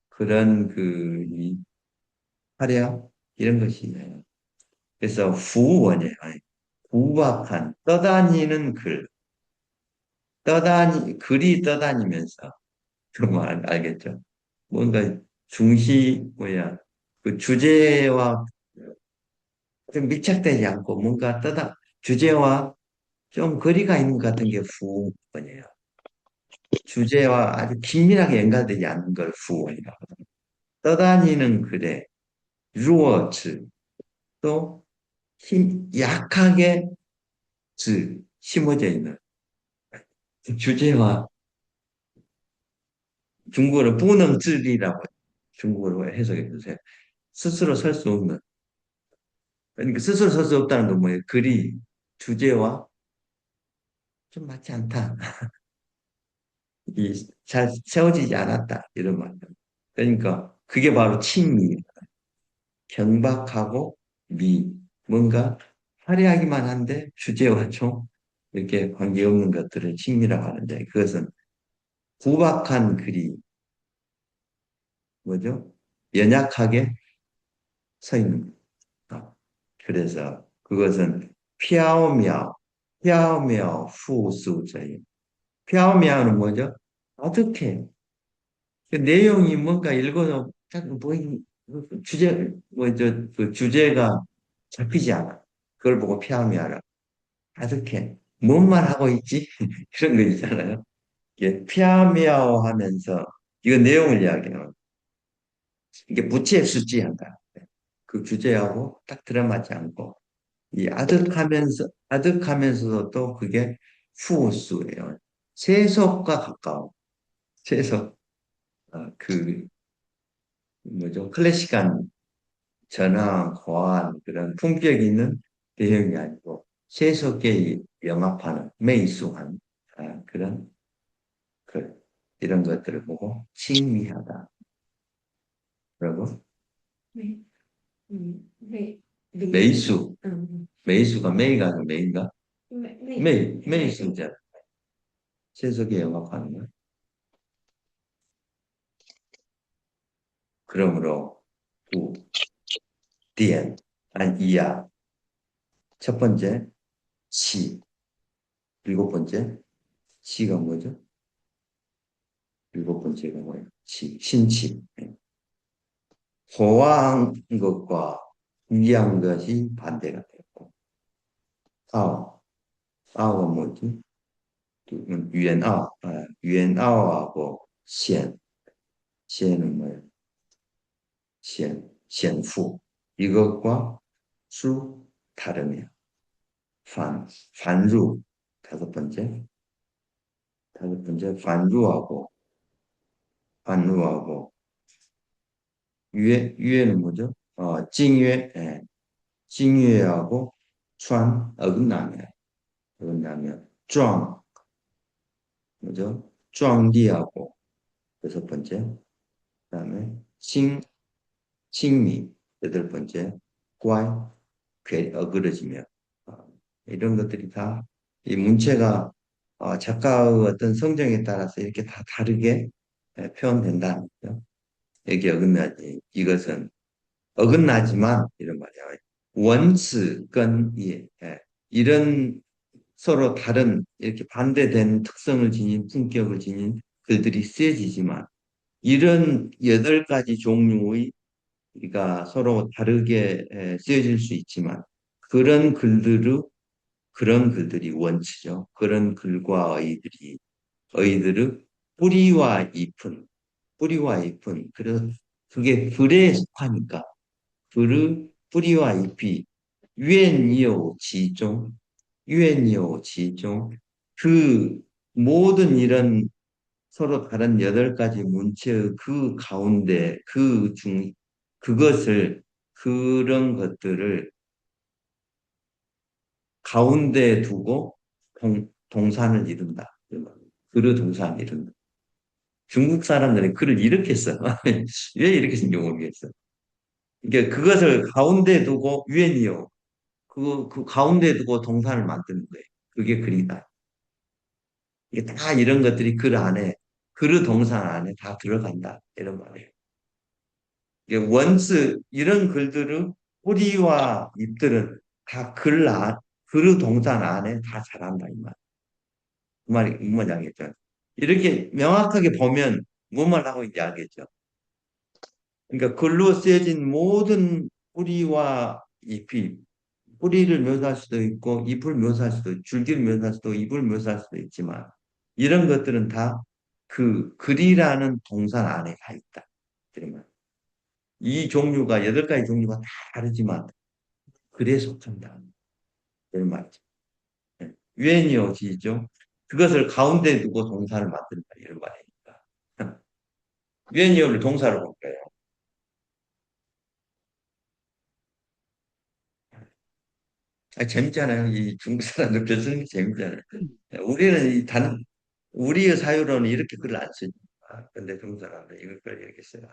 그런 이 화려 이런 것이 있네요. 그래서 후원이에요. 후박한 떠다니는 글이 떠다니면서 그말 알겠죠? 뭔가 그 주제와 좀 밀착되지 않고 뭔가 주제와 좀 거리가 있는 것 같은 게 후원이에요. 주제와 아주 긴밀하게 연관되지 않는 걸 후원이라고 합니다. 떠다니는 글에 루어츠 또 약하게 심어져 있는 주제와 중국어로 뿌능즈리라고 중국어로 해석해 주세요. 스스로 설 수 없는 그러니까 스스로 설 수 없다는 건 뭐예요? 글이 주제와 좀 맞지 않다. 잘 세워지지 않았다. 이런 말. 그러니까 그게 바로 친미. 경박하고 뭔가 화려하기만 한데 주제와 좀 이렇게 관계없는 것들을 친미라고 하는데 그것은 구박한 글이 뭐죠? 연약하게 서 있는 거. 그래서 그것은 피아오미ao 후수저인. 피아오미아오는 뭐죠? 어떻게 그 내용이 뭔가 읽어도 뭐 그 주제가 잡히지 않아. 그걸 보고 피아오미아라. 어떻게 뭔 말 하고 있지? 이런 거 있잖아요. 이게 피아미아오 하면서 이거 내용을 이야기해요. 이게 부채수지한다. 그 주제하고 딱 들어맞지 않고 이 아득하면서도 또 그게 후수예요. 세속과 가까워. 세속 뭐죠? 클래식한 전황, 고안 그런 품격 있는 대형이 아니고 세속에 영합하는 매이수한 그런 그 이런 것들을 보고 칭미하다. 그리고 네. 네. 매이수, 음. 매이수가 메이가 아니라 메인가? 메이수자. 세속에 영합하는 거. 그러므로 구, 디엔, 이야. 첫 번째 시, 일곱 번째 시가 뭐죠? 일곱 번째가 뭐예요? 신치. 호화한 것과 위한 것이 반대가 됐고, 아오, 아오가 뭐지? 유엔아오하고 시엔은 뭐예요? 시엔후. 이것과 다르며, 반루, 다섯 번째, 반루하고 반루하고 유에는 뭐죠? 징유에, 예, 징유에하고 촨 어긋나면 壮 뭐죠? 壮리하고 여섯 번째, 그다음에 칭미 여덟 번째, 꽌 어그러지며 이런 것들이 다 이 문체가 작가의 어떤 성정에 따라서 이렇게 다 다르게 표현된다는 거죠. 여기 어긋나지. 이것은 어긋나지만 이런 말이야. 원츠跟 이런 서로 다른 이렇게 반대된 특성을 지닌 품격을 지닌 글들이 쓰여지지만 이런 여덟 가지 종류의 그러니까 서로 다르게 쓰여질 수 있지만 그런 글들의 그런 글들이 원치죠. 그런 글과 의들의 뿌리와 잎은 그래서 그게 글에 속하니까 글의 뿌리와 잎이 유엔이오 지종 유엔이오 지종 그 모든 이런 서로 다른 여덟 가지 문체의 그 가운데 그것을 그런 것들을 가운데 두고 동산을 이룬다. 그르 동산을 이룬다. 중국 사람들은 글을 이렇게 써. 왜 이렇게 쓴지 모르겠어. 그러니까 그것을 가운데 두고 유엔이요. 그 가운데 두고 동산을 만드는 거예요. 그게 글이다. 이게 다 이런 것들이 글 안에, 그 동산 안에 다 들어간다. 이런 말이에요. 이게 원스, 이런 글들은 뿌리와 잎들은 다 그 동산 안에 다 자란다. 이 말. 그 말이 알겠죠? 이렇게 명확하게 보면 무슨 말 하고 있는지 알겠죠? 그러니까 글로 쓰여진 모든 뿌리와 잎이 뿌리를 묘사할 수도 있고 잎을 묘사할 수도 있고 줄기를 묘사할 수도 있고 잎을 묘사할 수도 있지만 이런 것들은 다 그 글이라는 동산 안에 다 있다. 그러면 이 종류가 여덟 가지 종류가 다 다르지만 글에 속한다. 이런 말이죠. 유엔이어지죠. 그것을 가운데 두고 동사를 만든다. 이런 말이니까. 유엔이어를 동사로 볼까요? 재밌잖아요. 이 중국 사람들 글 쓰는 게 재밌잖아요. 우리는 우리의 사유로는 이렇게 글을 안 쓰니까. 근데 중국 사람들 이걸 이렇게 써요.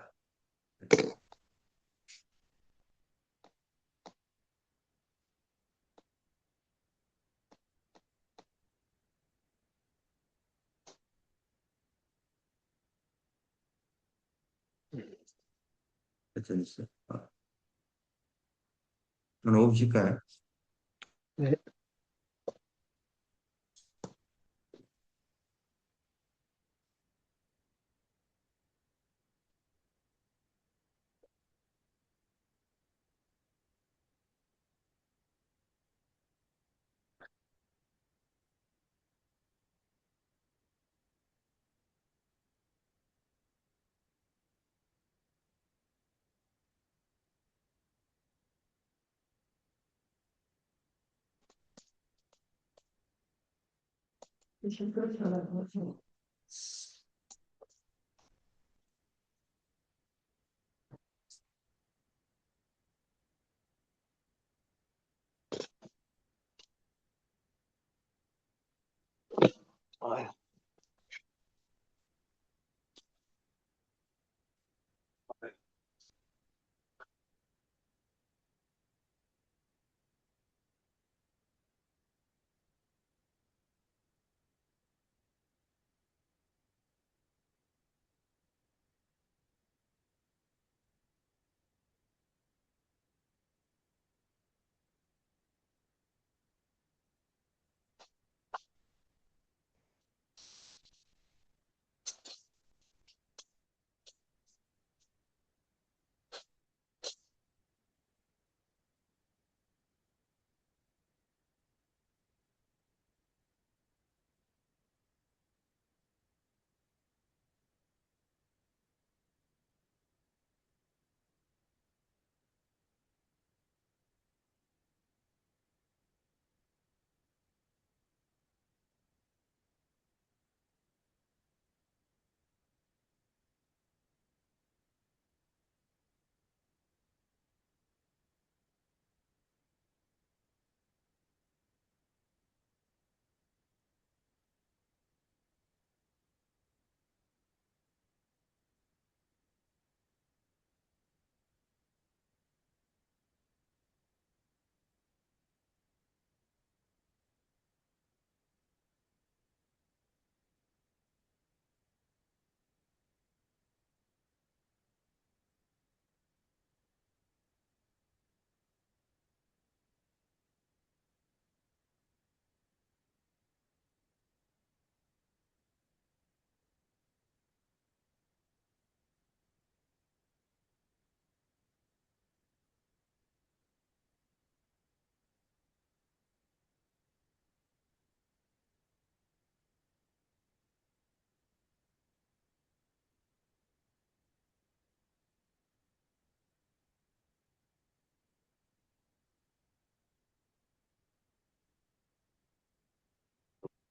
어쩌겠어? 오늘 오실까요? 네. 그렇잖아요. 아유,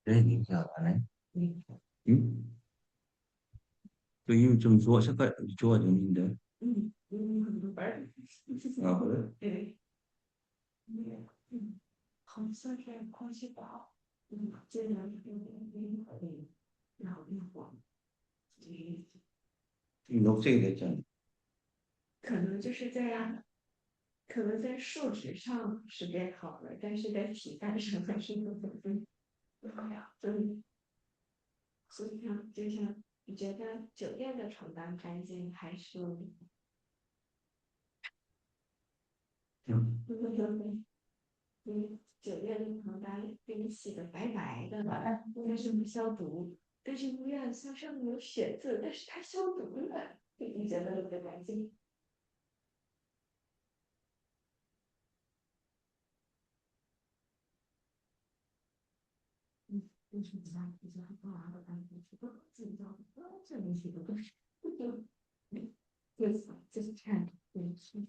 내 얘기가 안 해? 네. 응? 저 이미 좀 색깔 좋아졌는데. 그거 빨리. 아, 그래? 네. 네.红色是空气不好，这两天老变黄，所以 지금 녹색이 됐잖아. 可能就是在可能在数值上是变好了，但是在体感上还是不怎么样。所以像就像你觉得酒店的床单干净还是응. 酒店的床单给你洗的白白的，应该是不消毒。但是医院它上面有血渍，但是它消毒了，你觉得不干净？为什么呢？就是很多人都感觉这个自己造的，这东西都是，就是看，对，是，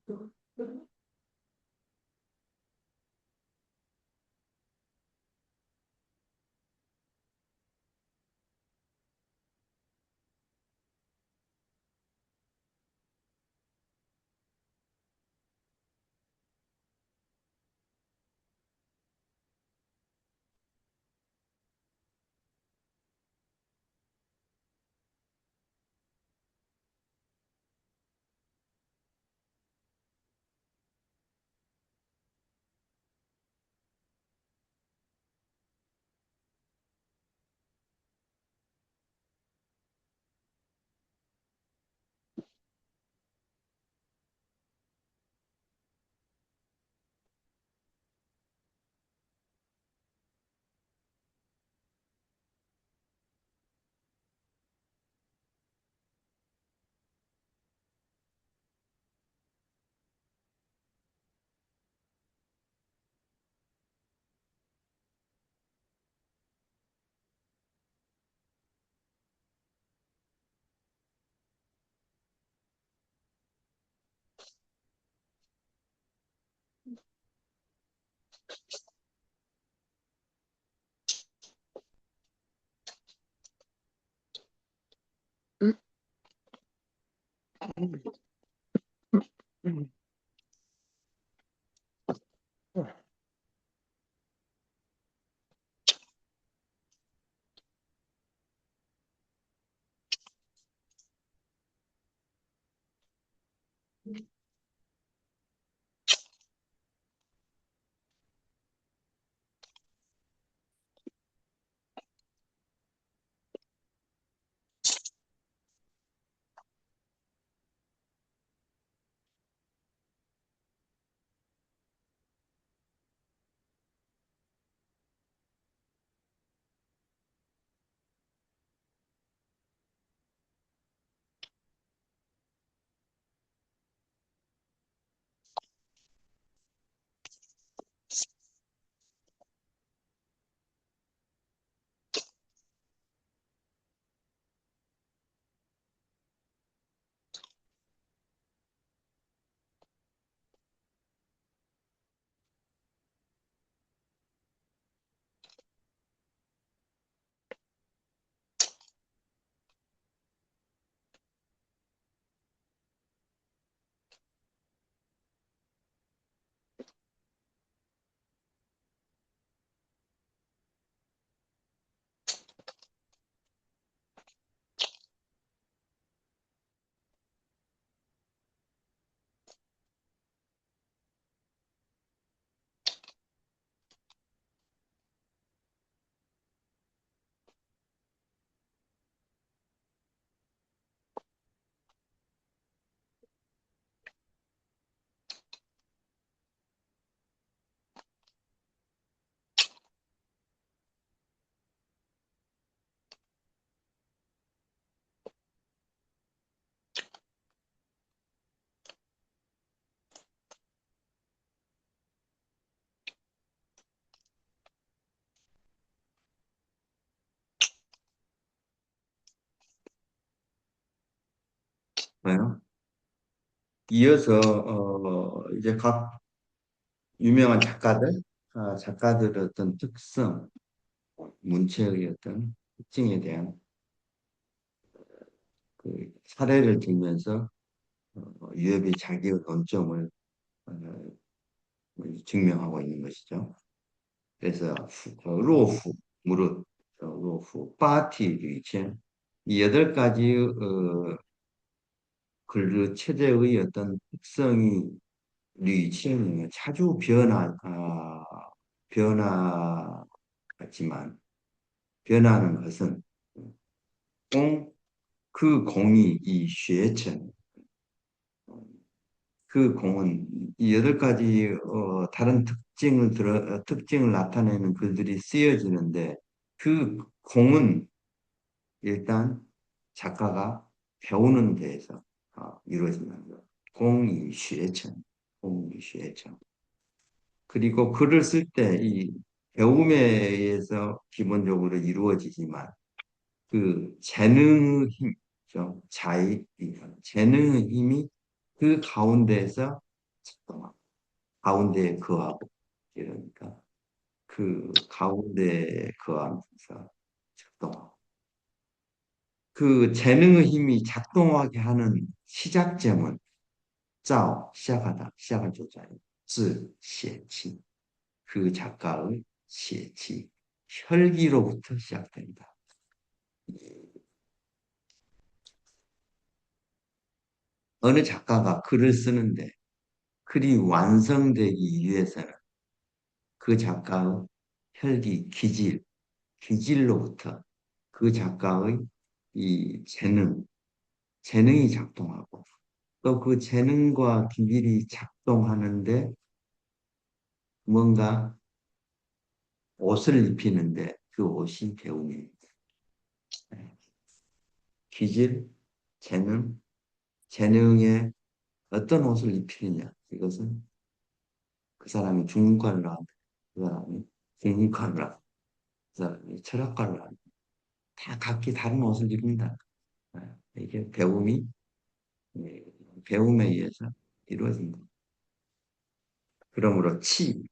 对。嗯嗯嗯 봐요. 이어서 이제 각 유명한 작가들의 어떤 특성, 문체의 어떤 특징에 대한 그 사례를 들면서 유협이 자기의 논점을 어, 증명하고 있는 것이죠. 그래서 로후, 무릇, 로후, 파티, 류첸 이 8가지 그 체제의 어떤 특성이 류첸은 자주 변화하지만 변하는 것은 공, 그 공이 이 쉐천 그 공은 이 8가지 다른 특징을 나타내는 글들이 쓰여지는데 그 공은 일단 작가가 배우는 데에서 이루어진다는 거. 공이 쉐천, 공이 쉐천. 그리고 글을 쓸 때 이 배움에 의해서 기본적으로 이루어지지만 그 재능의 힘이죠. 재능의 힘이 그 가운데에서 작동하고 가운데에 거하고 이러니까 그 가운데에 거하면서 작동하고 그 재능의 힘이 작동하게 하는 시작점은 시작할 조자예요. 写치 그 작가의 写치 혈기로부터 시작된다. 어느 작가가 글을 쓰는데 글이 완성되기 위해서는 그 작가의 기질로부터 그 작가의 이 재능이 작동하고 또 그 재능과 기질이 작동하는데 뭔가 옷을 입히는데 그 옷이 배움입니다. 기질, 재능, 재능에 어떤 옷을 입히느냐 이것은 그 사람이 중문과를 나왔는데 그 사람이 공문과를 나왔는데 그 사람이 철학과를 나왔는데 다 각기 다른 옷을 입는다. 이게 예, 배움에 의해서 이루어진다. 그러므로 기,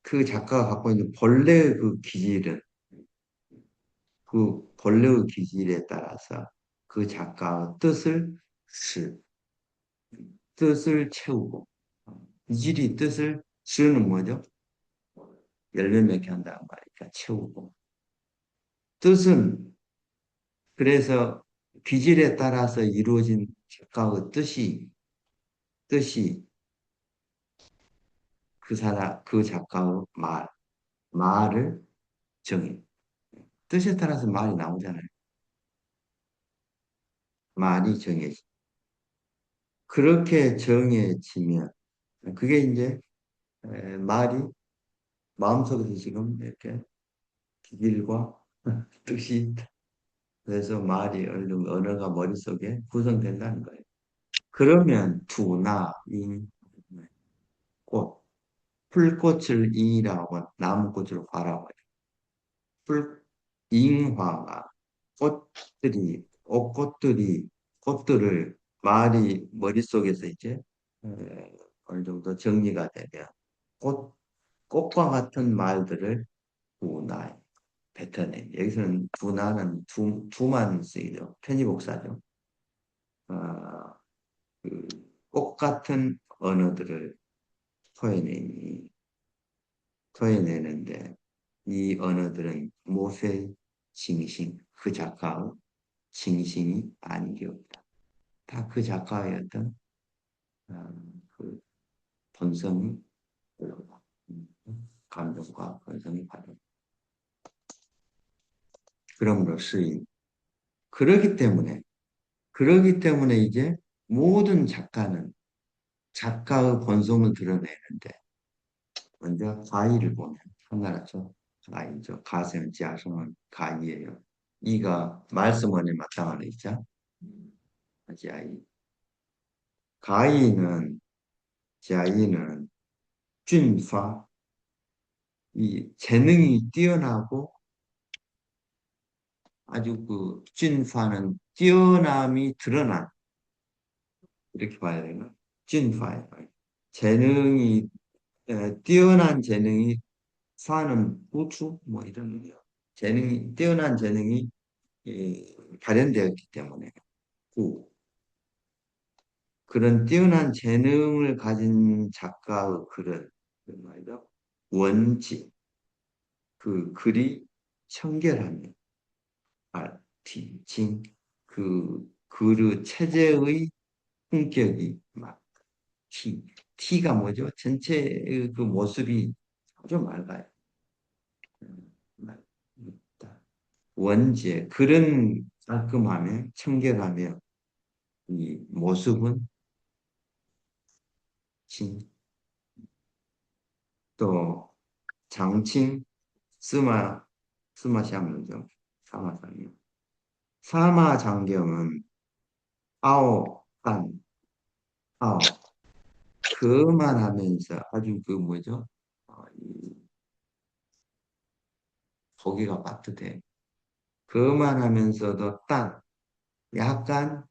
그 작가가 갖고 있는 본래의 그 기질은 그 본래의 기질에 따라서 그 작가의 시, 뜻을 채우고 기질이 시는 뭐죠? 열매 맺게 한다는 말이니까 채우고 뜻은 그래서 기질에 따라서 이루어진 작가의 뜻이 그 작가의 말을 정해. 뜻에 따라서 말이 나오잖아요. 말이 정해지. 그렇게 정해지면, 그게 이제, 말이 마음속에서 지금 이렇게 기질과 뜻이, 그래서 말이 언어가 머릿속에 구성된다는 거예요. 그러면 꽃, 풀꽃을 잉이라고 하고 나무꽃을 화라고 해요. 잉화가 꽃들을 말이 머릿속에서 이제 어, 어느 정도 정리가 되면 꽃, 꽃과 같은 말들을 두나 뱉어내. 여기서는 두나는 두만 쓰이죠. 편의복사죠. 어, 그꽃 같은 언어들을 토해내니 토해내는데 이 언어들은 모세의 그 작가의 징신이 아닌 게 없다. 다 그 작가의 어떤 그 본성이 들어가. 감정과 본성이 받은. 그러므로 시인. 그러기 때문에 이제 모든 작가는 작가의 본성을 드러내는데 먼저 가이를 보면 하나라죠. 가이죠. 가세는 지하성은 가이예요. 이가 말씀원에 마땅하는 있죠. 지하이. 가이는 지하이는 준파 이 재능이 뛰어나고 아주 그 진화는 뛰어남이 드러난 이렇게 봐야 되나? 진화 재능이 뛰어난 재능이 사는 부추 뭐 이런 거요. 재능이 뛰어난 재능이 발현되었기 때문에 구 그런 뛰어난 재능을 가진 작가의 글은 그 말이죠. 원지 그 글이 청결하며 진, 그 글의 체제의 품격이 막 티, 티가 뭐죠? 전체의 그 모습이 아주 맑아요. 맑다. 원지에 글은 깔끔하며 청결하며 이 모습은 진, 또 장칭 스마시하면죠. 사마상이요. 사마장경은 아오 한 아오 그만 하면서 아주 그 뭐죠? 이 고기가 빠듯해. 그만 하면서도 딱 약간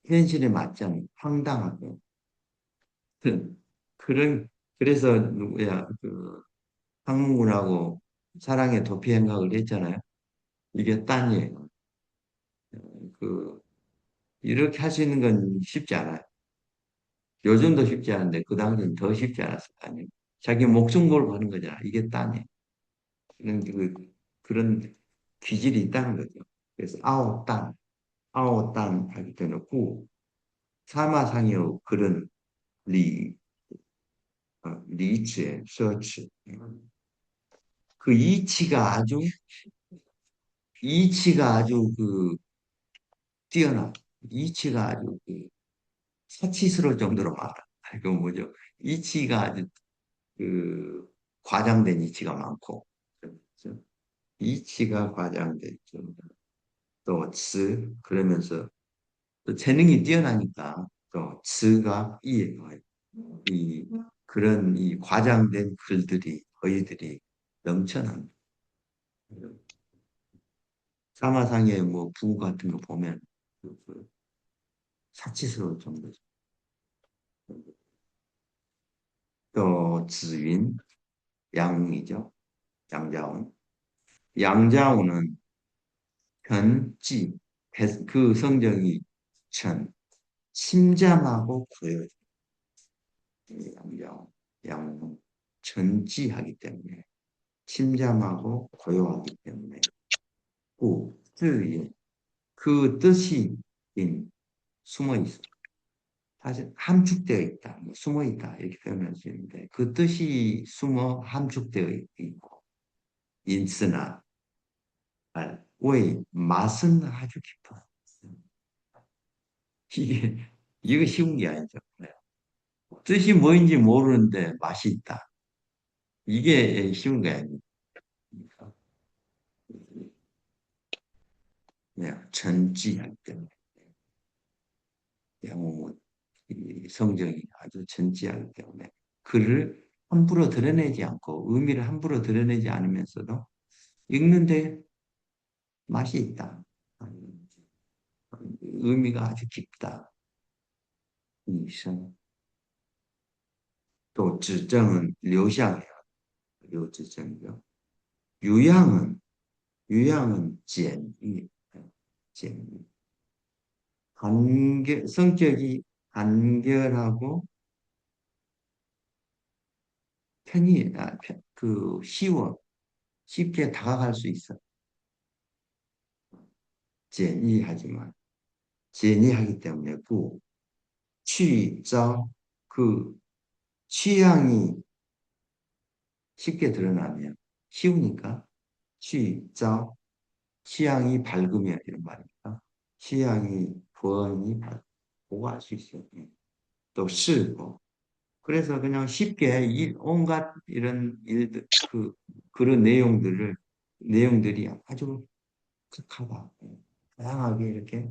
현실에 맞지 않는 황당하고 그런 그래서 누구야 그 항문하고 사랑의 도피 행각을 했잖아요. 이게 딴이에요. 그 이렇게 할 수 있는 건 쉽지 않아요. 요즘도 쉽지 않은데 그 당시는 더 쉽지 않았을 거 아니에요. 자기 목숨 걸고 하는 거잖아. 이게 딴이에요. 그런 기질이 있다는 거죠. 그래서 아오 딴 하기 때문에 구 사마상이요 그런 리 리츠의 서치 그 이치가 아주 그 뛰어나 이치가 아주 그 사치스러울 정도로 많아. 그 뭐죠? 이치가 아주 그 과장된 이치가 많고 그렇죠? 이치가 과장된 또 츠 그러면서 또 재능이 뛰어나니까 또 츠가 이 그런 이 과장된 글들이 어휘들이 넘쳐납니다. 사마상의 뭐 부 같은 거 보면 그 사치스러울 정도죠. 또子云양이죠. 양자원. 양자원은 변지 그 성정이 천 침잠하고 고요. 양자원 양 전지하기 때문에 침잠하고 고요하기 때문에 구 뜻이 그 뜻이 숨어 있어. 사실 함축되어 있다, 뭐 숨어 있다 이렇게 표현할 수 있는데 그 뜻이 숨어 함축되어 있고 인스나 왜 맛은 아주 깊어. 이게 이거 쉬운 게 아니죠. 네. 뜻이 뭐인지 모르는데 맛이 있다. 이게 쉬운 게 아닙니다. 네, 전지할 때문에 영웅은 이 성정이 아주 전지하기 때문에 글을 함부로 드러내지 않고 의미를 함부로 드러내지 않으면서도 읽는데 맛이 있다. 의미가 아주 깊다. 이성. 또 지정은 료상이에요. 료지정이요. 유양은简易. 성격이 간결하고 쉬워. 쉽게 다가갈 수 있어. 简易하지만, 简易하기 때문에, 취招, 그, 취향이 쉽게 드러나면, 쉬우니까, 취招, 취향이 밝으면, 이런 말입니다. 취향이, 부언이 보고 알 수 있어요. 또, 뭐. 그래서 그냥 쉽게 온갖 이런 일들, 그런 내용들이 아주 착하다. 다양하게 이렇게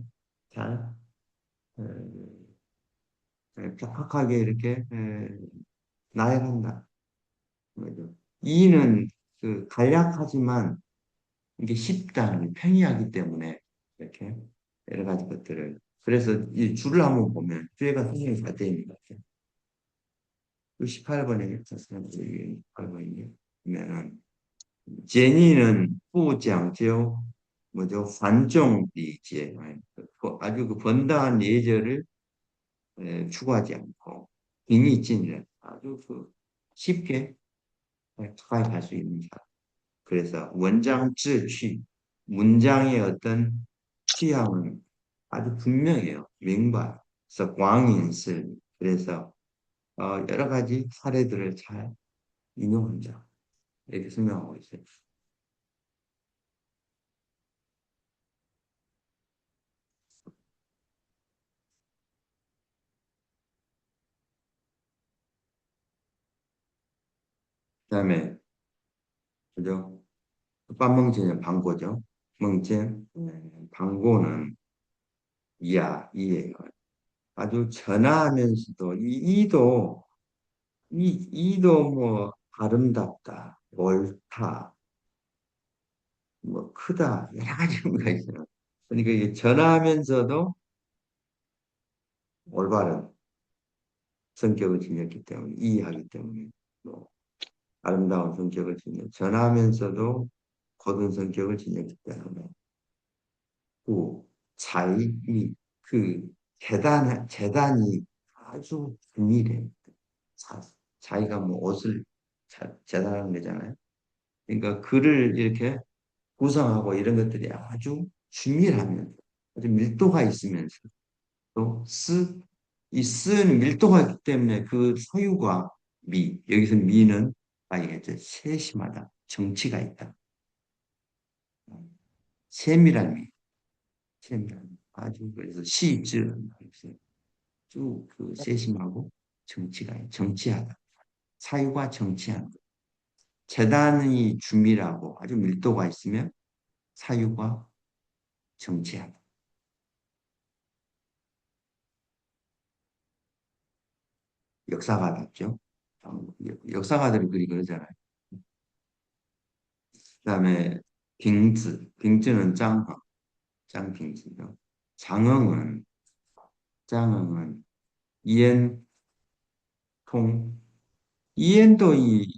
잘, 에, 쫙하게 이렇게 나열한다. 뭐죠? 이는 간략하지만 이게 쉽다, 평이하기 때문에 이렇게 여러 가지 것들을 그래서 이 줄을 한번 보면 뒤에가 성경이 다 되어 있는 것 같아요. 18번에 18번이면 제니는 부장죠 뭐죠? 환종리제 아주 그 번다한 예절을 추구하지 않고 빙의진이라 아주 그 쉽게 가까이 갈 수 있는 사람. 그래서 원장 질취 문장의 어떤 취향은 아주 분명해요.明白. 그래서 광인슬 그래서 여러 가지 사례들을 잘 인용한다. 이렇게 설명하고 있어요. 그다음에 그죠? 반멍제는 방고죠. 멍제 방고는 이예요. 아주 전하면서도 이도 이도 뭐 아름답다, 옳다, 뭐 크다 여러 가지 의미가 있어요. 그러니까 이게 전하면서도 올바른 성격을 지녔기 때문에 이해하기 때문에 또 아름다운 성격을 지녔 전하면서도 고든 성격을 지녔기 때문에 그 차이 그 재단이 아주 긴밀해. 자, 자기가 뭐 옷을 재단하는 거잖아요. 그러니까 글을 이렇게 구성하고 이런 것들이 아주 긴밀하면 아주 밀도가 있으면서 또 이 쓰는 밀도가 있기 때문에 그 소유가 여기서 미는 알겠죠? 세심하다, 정치가 있다, 세밀한 세밀한 아주 그래서 시즈 쭉그 세심하고 정치하다, 사유가 정치하는 것. 재단이 준밀하고 아주 밀도가 있으면 사유가 정치하다. 역사가답죠. 역사가들이 그리 그러잖아요. 그다음에 빙즈는 짱빙즈죠. 장흥은 장흥은 이엔통 이엔도 이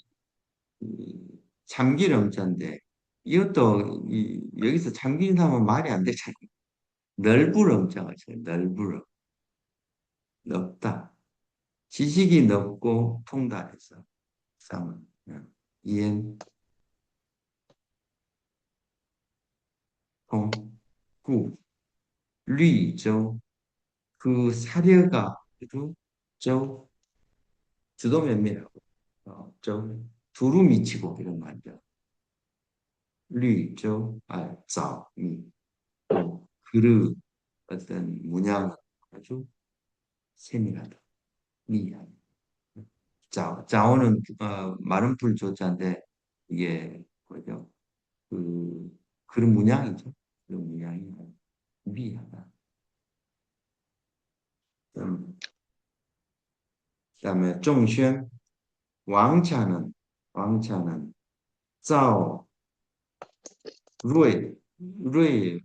참기름 엄자인데 이것도 여기서 참기름 하면 말이 안 되잖아요. 넓을 엄자가 있어요. 넓을 넓다. 지식이 넓고 통달해서 쌍은 이엔 통구 류죠. 그 사려가 저 주도 면밀하고 저 두루 미치고 이런 말이죠. 류죠. 또 그릇 어떤 문양 아주 세밀하다. 미한. 자오는 마른 풀 조자인데 이게 뭐죠? 그런 문양이죠. 그런 문양이 미하다. 그다음에 정宣왕차는 赵瑞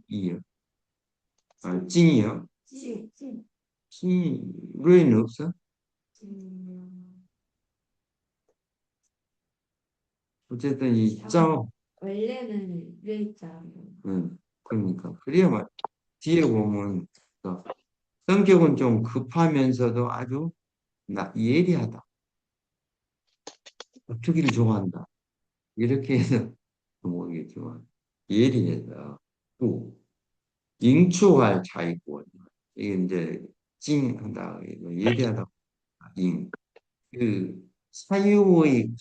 이요. 찐이요. 찐,瑞는 없어? 찐, 어쨌든 이 원래는 뇌자. 그러니까 그래야 말 뒤에 보면 성격은 좀 급하면서도 아주 예리하다. 다투기를 좋아한다. 이렇게 해서 모르겠지만 예리해서 또 잉추할 차이고 이게 이제 찡한다 예리하다 그 사유의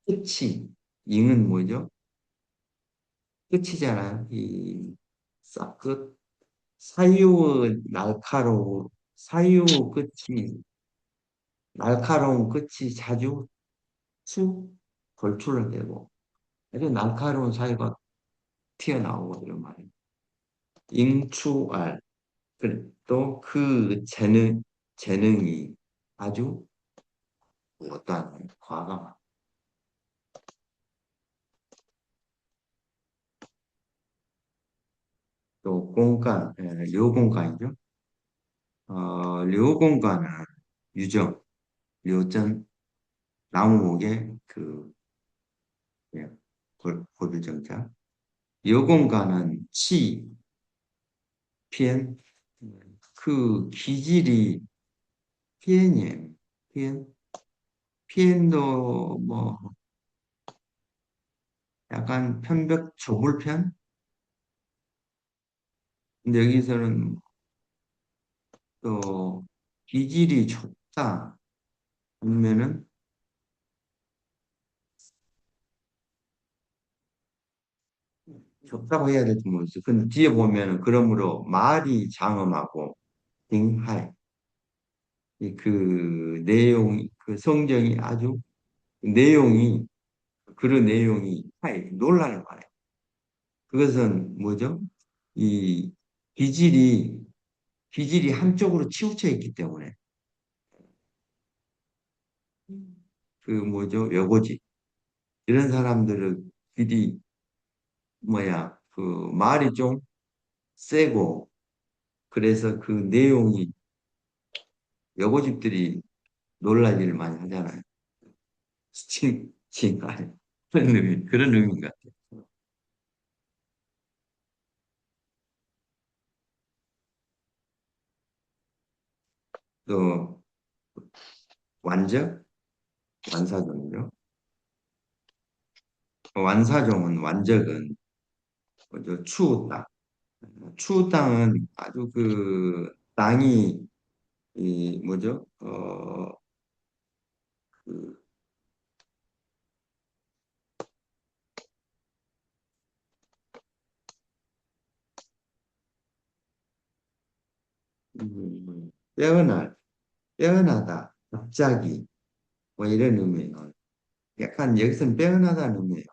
끝이 잉은 뭐죠? 끝이잖아요. 이 끝 사유의 날카로운 끝이 자주 걸출을 되고 아주 날카로운 사유가 튀어나오고 이런 말이에요. 잉추알 또 그 재능이 아주 어떠한 과감한 또 공간, 료공간이죠. 료공간은 유정, 료전, 나무목의 그 예, 고유정자. 여공간은 치, 피엔, 그 기질이 피엔이에요. 피엔, 피엔도 뭐 약간 편벽 조불편? 근데 여기서는 또 기질이 좁다. 아니면은 좁다고 해야 될지 모르겠어요. 근데 뒤에 보면은 그러므로 말이 장엄하고 딩하이. 그 내용, 그 성경이 아주 내용이 그런 내용이 하이 논란을 말해요. 그것은 뭐죠? 이 기질이 기질이 한쪽으로 치우쳐 있기 때문에 그 뭐죠? 여고지 이런 사람들은 뭐야 그 말이 좀 세고 그래서 그 내용이 여고집들이 놀랄 일을 많이 하잖아요. 아니, 그런 의미인 것 같아요. 또 완적, 완사종이죠. 완사종은 완적은 뭐죠? 추후 땅. 추후 땅은 아주 그 땅이 이 뭐죠? 그, 빼어날, 빼어나다, 갑자기 뭐 이런 의미예요. 약간 여기서는 빼어나다는 의미예요.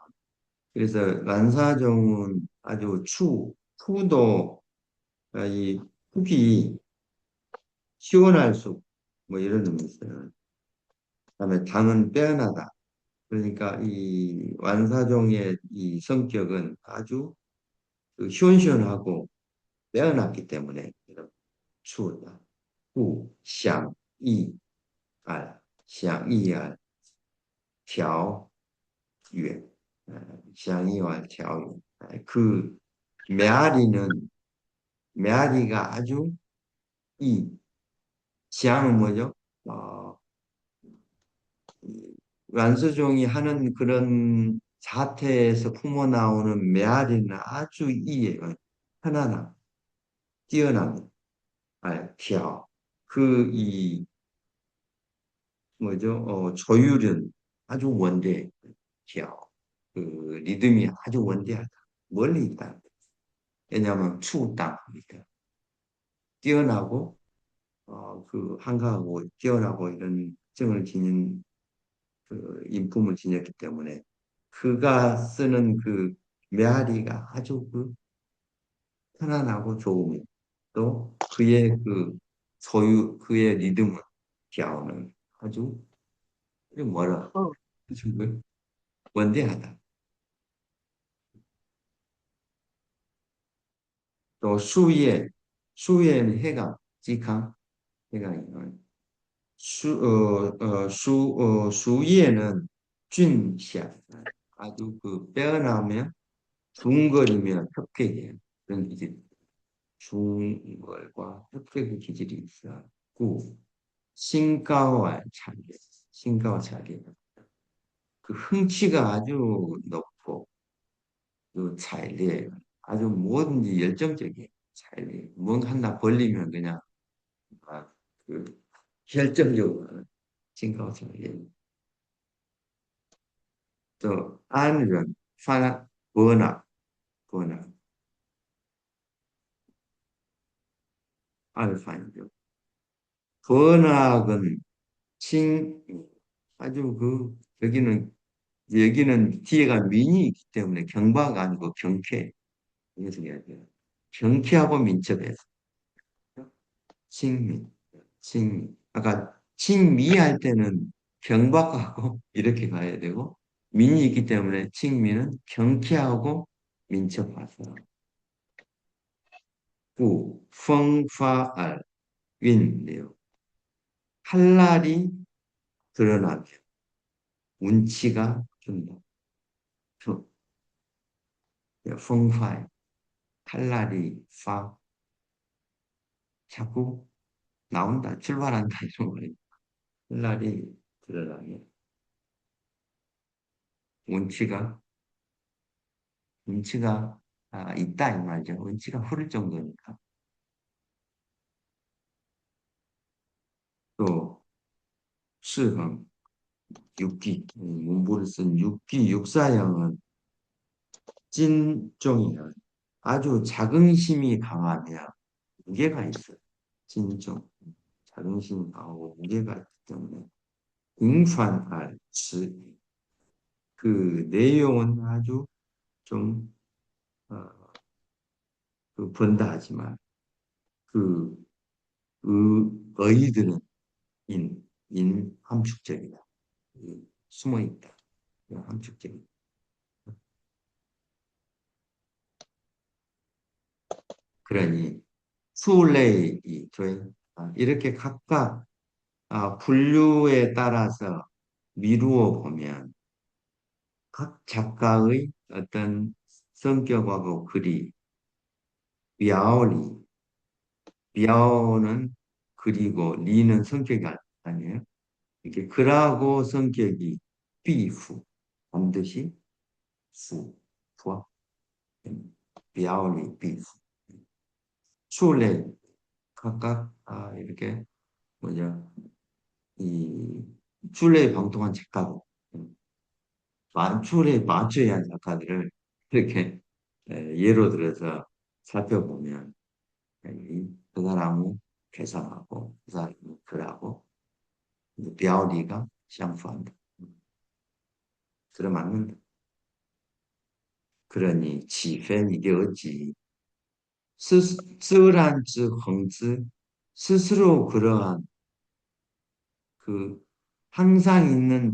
그래서 란사종은 아주 추도 이 흙이 시원할 수, 뭐 이런 의미 있어요. 그다음에 당은 빼어나다. 그러니까 이 완사종의 이 성격은 아주 그 시원시원하고 빼어났기 때문에 이런 추다. 후, 샹, 이, 알, 샹, 이, 알, 调, 香이와 调, 그 메아리는 메아리가 아주 이 지향은 뭐죠? 어, 란스종이 하는 그런 자태에서 품어나오는 메아리는 아주 이예요. 편안함, 뛰어남, 调. 그이 뭐죠? 조율은 아주 원대, 调. 그 리듬이 아주 원대하다. 멀리 있다. 왜냐하면 추우땅이니까 뛰어나고 그 한가하고 뛰어나고 이런 특징을 지닌 그 인품을 지녔기 때문에 그가 쓰는 그 메아리가 아주 그 편안하고 좋으며 또 그의 그 소유 그의 리듬을 기하는 아주 뭐라 아주 그 원대하다. 또 수위에는 해가 지강 해가 수위에는 균샤 아주 그 빼어나면 중거리면 협회예요. 그런 기질이 중걸과 협회의 기질이 있어고 신가와 차례, 신가와 차례 그 흥치가 아주 높고 그 차이에 아주 뭐든지 열정적이에요. 차이에 뭔가 하나 벌리면 그냥 그 결정적으로 신가와 차례 또 안전, 산, 번화, 알파이죠. 번학은 칭 아주 그 여기는 뒤에가 민이 있기 때문에 경바가 아니고 경쾌 이것을 이야기해요. 경쾌하고 민첩해서 칭미 칭미 아까 칭미 할 때는 경박하고 이렇게 가야 되고 민이 있기 때문에 칭미는 경쾌하고 민첩해서 구, 风发알, 윈,요. 칼날이 드러나면 운치가 준다. 风发, 칼날이 파, 자꾸 나온다, 출발한다 이런 거예요. 칼날이 드러나면 운치가 운치가 있다 이 말이죠. 운치가 흐를 정도니까. 또 시흥, 육기, 문부를 쓴 육기 육사형은 찐종이면 아주 자긍심이 강하며 무게가 있어요. 찐종. 자긍심이 강하고 무게가 있기 때문에 공판할 그 내용은 아주 좀 어, 번다하지만 그 의들은 함축적이다. 숨어 있다. 함축적이다. 그러니 수레이 이렇게 각각 분류에 따라서 미루어 보면 각 작가의 어떤 성격하고 글이 비아오리, 비아오는 글이고 리는 성격이 아니에요. 이렇게 글하고 성격이 비후 반드시 후, 후, 비아오리 비후, 수레 각각 이렇게 뭐냐 이 출레에 방통한 작가고 출레에 맞춰야 할 작가들을 이렇게 예로 들어서 살펴보면 그 사람은 개성하고 그 사람은 글하고 비아우리가相反的 들어맞는다. 그러니 지fen 이게 어찌 쓰란즈 헝즈 스스로 그러한 그 항상 있는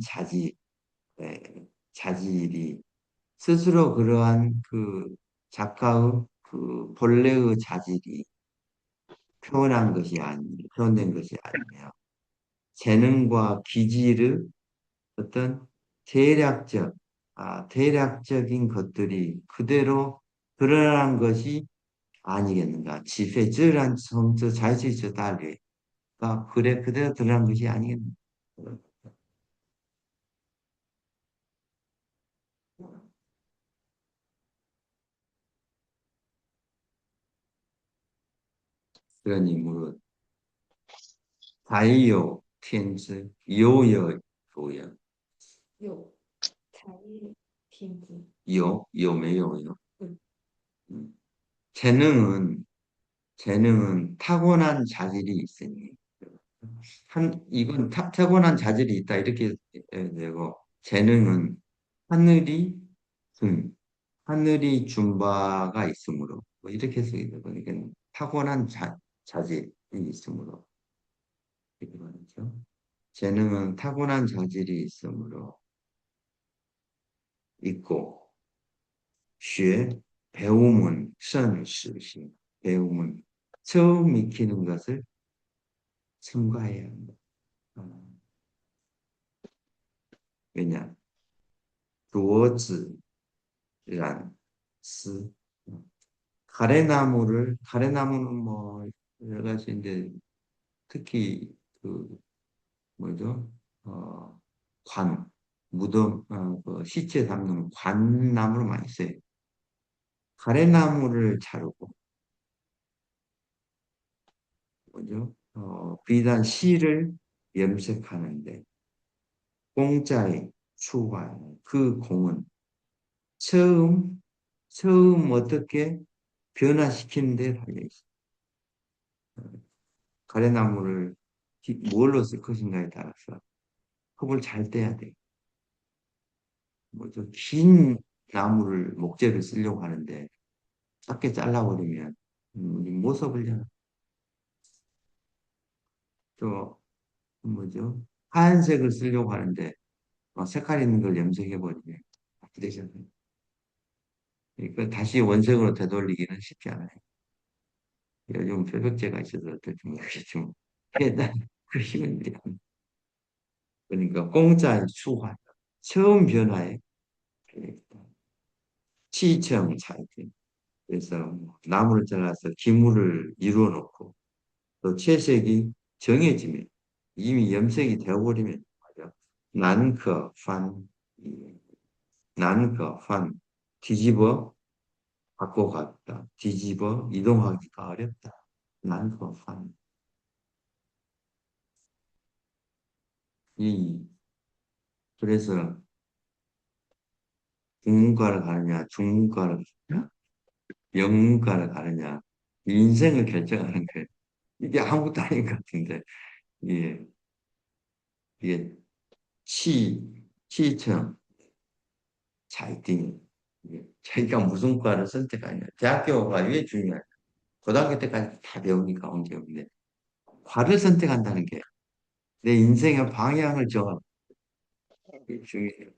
자질이 스스로 그러한 그 작가의 그 본래의 자질이 표현된 것이 아니며 재능과 기질의 어떤 대략적인 것들이 그대로 드러난 것이 아니겠는가. 지페즈란 성저 자의저 달리가 그래 그대로 드러난 것이 아니겠는가. 그러니 무릇 다이요 텐즈 요여 요여 有才艺天资， 요매요요. 嗯， 재능은 타고난 자질이 있으니 이건 타고난 자질이 있다 이렇게 되고 재능은 하늘이 준 하늘이 준 바가 있으므로 뭐 이렇게 쓰기도 그러니까 타고난 자질이 있으므로 이렇게 말하죠. 재능은 타고난 자질이 있으므로 있고 学 배움은 慎实行 배움은 처음 익히는 것을 첨가해야 한다. 왜냐? 多子란 스 가래나무는 뭐 여러 가지인데 특히 그 뭐죠? 어, 관 그 시체 담는 관나무를 많이 써요. 가래나무를 자르고 뭐죠? 비단 실을 염색하는데 공짜의 추구하는 그 공은 처음 어떻게 변화시키는 데 달려 있어요. 가래나무를 뭘로 쓸 것인가에 따라서 컵을 잘 떼야 돼. 뭐죠? 긴 나무를 목재를 쓰려고 하는데 작게 잘라버리면 못 써버리잖아. 또 뭐죠? 하얀색을 쓰려고 하는데 색깔 있는 걸 염색해버리면 되잖아요. 그러니까 다시 원색으로 되돌리기는 쉽지 않아요. 요즘 표백제가 있어서 어떨지 모르겠지만 일단 그 힘은 그러니까 공짜의 수화 처음 변화에 치청 차이점. 그래서 뭐 나무를 잘라서 기물을 이루어 놓고 또 채색이 정해지면 이미 염색이 되어버리면 말이야. 난커 판, 난커 판 뒤집어 바꿔 갔다. 뒤집어 이동하기가 어렵다. 난커 판. 이 그래서 국문과를 가느냐, 중문과를 가느냐, 영문과를 가느냐, 인생을 결정하는 게 이게 아무것도 아닌 것 같은데, 이게, 이게 치, 치청, 차이팅, 자기가 무슨 과를 선택하냐. 대학교가 왜 중요하냐. 고등학교 때까지 다 배우니까 언제 없는데, 과를 선택한다는 게 내 인생의 방향을 정하는 게 중요해요.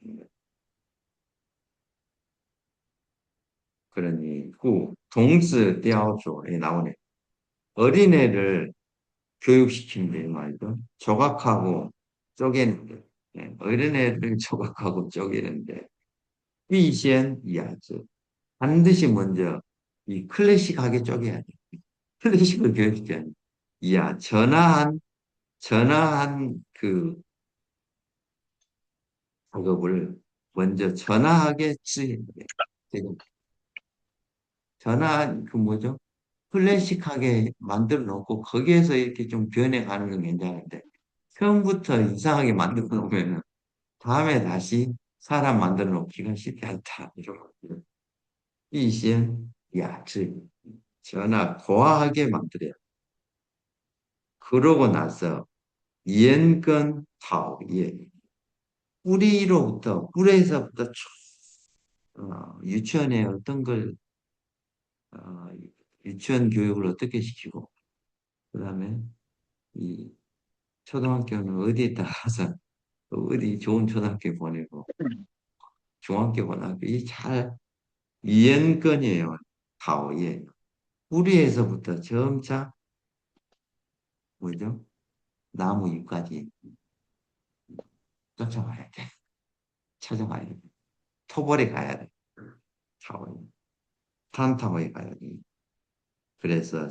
그러니, 동스 띠아오조에 나오네. 어린애를 교육시키는데 말이죠. 조각하고 쪼개는데, 어린애를 조각하고 쪼개는데, 삐센 이하즈. 반드시 먼저 이 클래식하게 쪼개야 돼. 클래식을 교육시켜야 돼. 이야, 전화한 그 작업을 먼저 전화하게 쓰야 돼. 전화, 그 뭐죠? 클래식하게 만들어 놓고 거기에서 이렇게 좀 변해가는 건 괜찮은데, 처음부터 이상하게 만들어 놓으면 다음에 다시 사람 만들어 놓기가 쉽지 않다. 이些야지 전화 고하게 만들어요. 그러고 나서 연근 타오예 뿌리에서부터 쭉, 유치원에 어떤 걸 어, 유치원 교육을 어떻게 시키고 그다음에 이 초등학교는 어디에 따라서 어디 좋은 초등학교 보내고 중학교 고등학교 이잘 이연근이에요. 타오예 뿌리에서부터 점차 뭐죠? 나무 잎까지 쫓아가야 돼. 찾아가야 돼. 토벌에 가야 돼. 타워에. 탄타워에 가야 돼. 그래서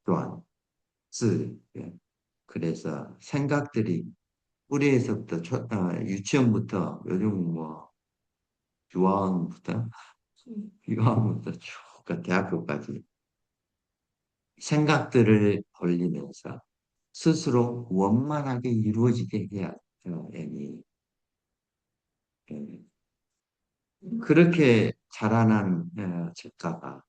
또한 예. 그래서 생각들이 뿌리에서부터 유치원부터 요즘 뭐 유아원부터 유아원부터 쭉 대학교까지 생각들을 벌리면서 스스로 원만하게 이루어지게 해야 애니 그렇게 자라난 작가가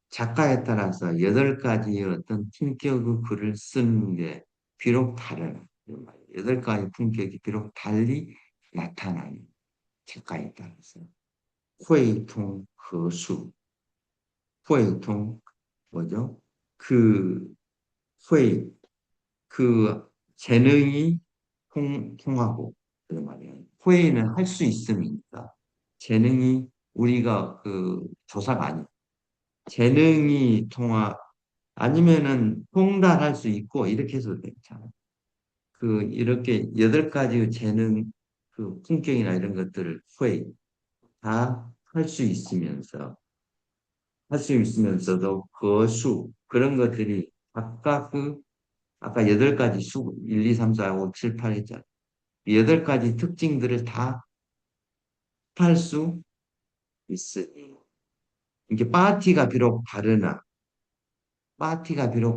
작가에 따라서 8가지의 어떤 품격의 글을 쓰는 게 비록 다른 8가지 품격이 비록 달리 나타나는 작가에 따라서 회통 허수 회통 뭐죠? 그 회, 그 재능이 통하고 그런 말이에요. 회의는 할 수 있음이니까 재능이 우리가 그 조사가 아니 재능이 아니면은 통달할 수 있고 이렇게 해서 괜찮아요. 그 이렇게 8가지의 재능 그 품격이나 이런 것들을 회의 다 할 수 있으면서도 그런 것들이 각각 아까 8가지 1, 2, 3, 4, 5, 7, 8 했잖아요. 8가지 특징들을 다 할 수 있으니. 이게 파티가 비록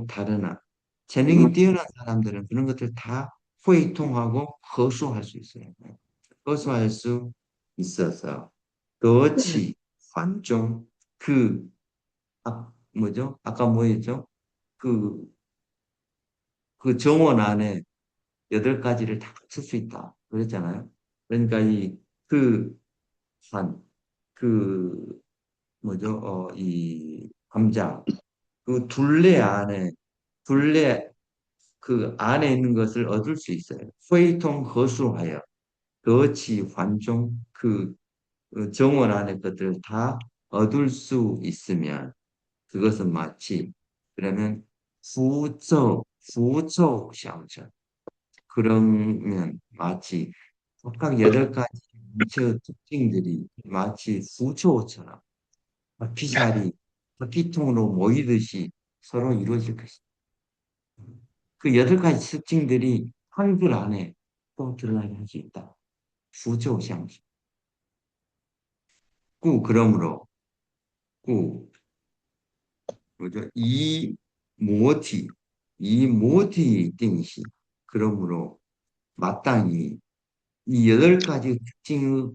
다르나, 재능이 뛰어난 사람들은 그런 것들 다 회통하고 거수할 수 있어요. 거수할 수 있어서, 거치, 환종, 뭐죠? 아까 뭐였죠? 그, 그 정원 안에 8가지를 다 쓸 수 있다. 그랬잖아요. 그러니까 그, 산, 그, 뭐죠? 이 감자, 둘레 그 안에 있는 것을 얻을 수 있어요. 회통 허수하여, 거치, 환종, 정원 안에 것들을 다 얻을 수 있으면 그것은 마치 그러면 후奏相전 그러면 마치 각각 여덟 가지 문체의 특징들이 마치 후초처럼 바퀴살이 바퀴통으로 모이듯이 서로 이루어질 것이다. 그 여덟 가지 특징들이 한글 안에 또 드러나게 할 수 있다. 후초相전 그러므로 그 뭐죠? 모티, 이 모티 띵시. 그러므로 마땅히 이 여덟 가지 특징의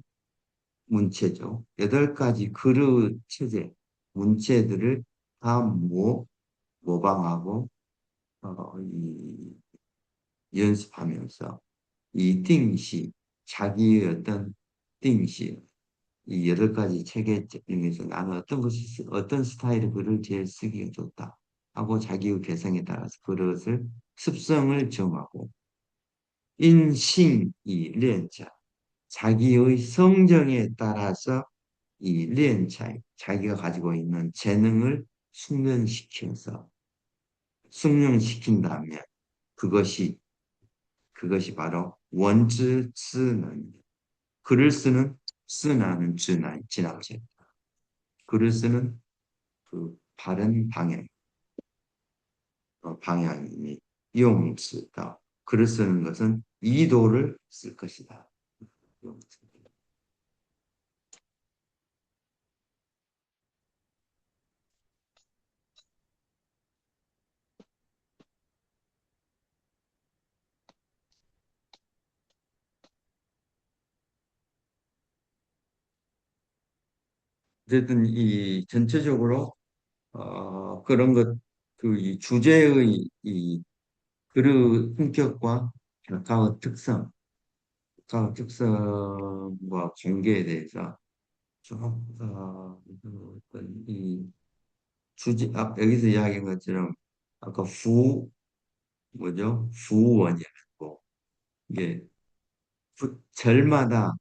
문체죠. 여덟 가지 그릇 체제, 문체들을 다 모방하고 연습하면서 이 띵시, 자기의 어떤 띵시, 이 여덟 가지 체계 중에서 나는 어떤 스타일의 글을 제일 쓰기가 좋다 하고 자기의 개성에 따라서 그것을 습성을 정하고 인싱이 련자 자기의 성정에 따라서 이 련차 자기가 가지고 있는 재능을 숙련시켜서 숙련시킨다면 그것이 바로 원즈쓰는 글을 쓰는 쓰나는 진학제 글을 쓰는 그 바른 방향이니 용쓰다. 글을 쓰는 것은 이도를 쓸 것이다. 용쓰. 어쨌든 이 전체적으로 그런 것, 그 이 주제의 이 글의 품격과 작가의 특성과 관계에 대해서 좀 어떤 이 주제 여기서 이야기한 것처럼 아까 뭐죠? 후원이라고 이게 절마다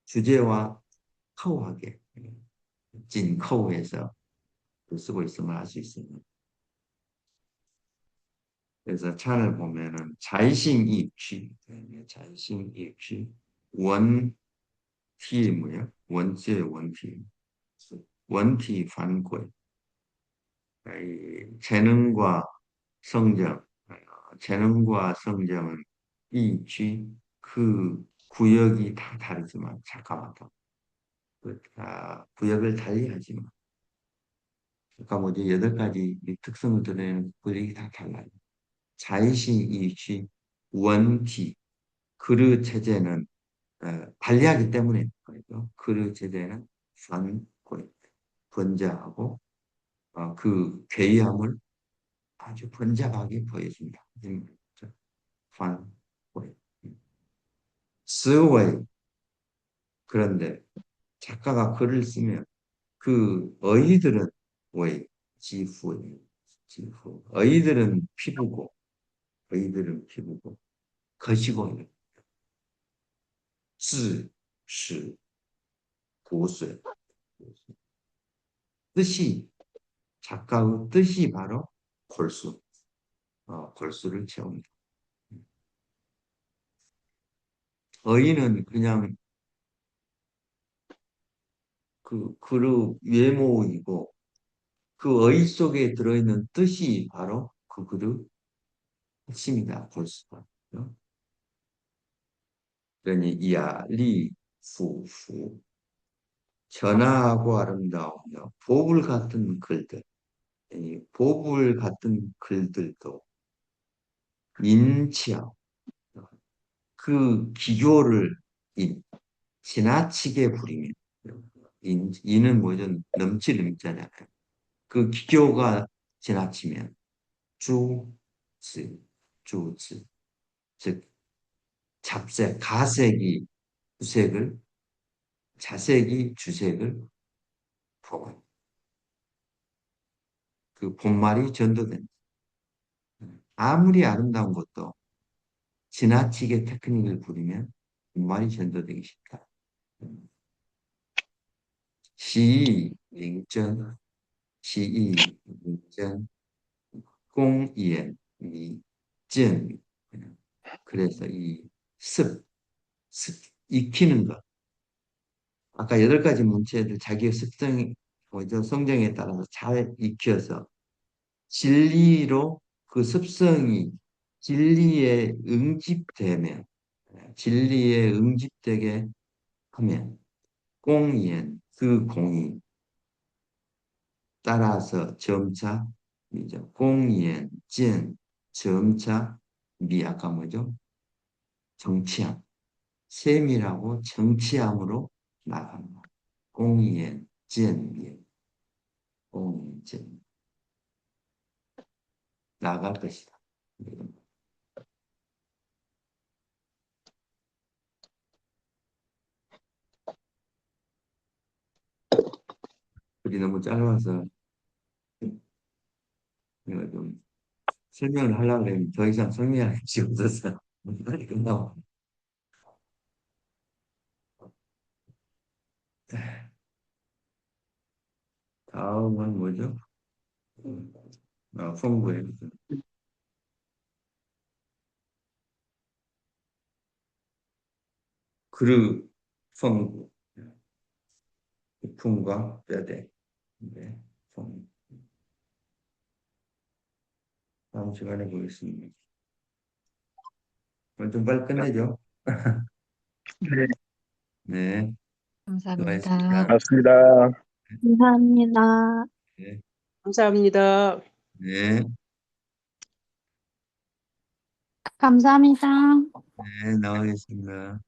주제와 커우하게 진커우해서 쓰고 있음을 알 수 있습니다. 그래서 찬을 보면은 자의식이취, 원티 뭐야? 원제 원티, 원티 반골, 재능과 성정, 재능과 성정은 이취 그 구역이 다 다르지만 잠깐만 구역을 달리하지만 아까 뭐지 여덟 가지 이 특성을 드러내는 구역이 다 달라요. 자의식 이취 원티 그릇 체제는 관리하기 때문에 그렇죠. 그릇 체제는 번자하고 그 괴이함을 아주 번잡하게 보여준다. 관, 스웨이. 그런데 작가가 글을 쓰면 그 어휘들은 왜 지후 어휘들은 피부고 거시고 字是骨髓 뜻이 작가의 뜻이 바로 골수 골수를 채웁니다. 어휘는 그냥 그 외모이고 그 어휘 속에 들어있는 뜻이 바로 그 글의 핵심이다. 골수가. 그러니 이야 리후후 전하고 아름다우며 보물 같은 글들 이 보물 같은 글들도 인치어 그 기교를 지나치게 부리면 인은 뭐죠? 넘치는 있잖아요. 그 기교가 지나치면 주지 주지 즉 잡색 가색이 주색을 자색이 주색을 보고 그 본말이 전도된다. 아무리 아름다운 것도 지나치게 테크닉을 부리면 본말이 전도되기 쉽다. 시, 링전, 시이, 미전, 공연, 미전. 그래서 이 익히는 것. 아까 8가지 문체들 자기의 습성, 뭐죠? 성정에 따라서 잘 익혀서 진리로 그 습성이 진리에 응집되게 하면, 공연, 그 공이 따라서 점차, 이죠. 공연, 전, 점차, 아까 뭐죠? 정치함, 세밀하고 정치함으로 나간다. 공연, 전, 공연, 전, 나갈 것이다. 글이 너무 짧아서 이거 좀 설명을 하려고 하면 더 이상 설명할 것이 없어서 빨리 끝나고. 다음은 뭐죠? 풍부해. 그릇, 풍부, 품과 뼈대. 네, 풍. 다음 시간에 보겠습니다. 오늘 좀 빨리 끝내죠. 네, 네, 감사합니다. 수고하셨습니다. 맞습니다. 감사합니다. 네, 감사합니다. 네, 감사합니다. 네, 나가겠습니다.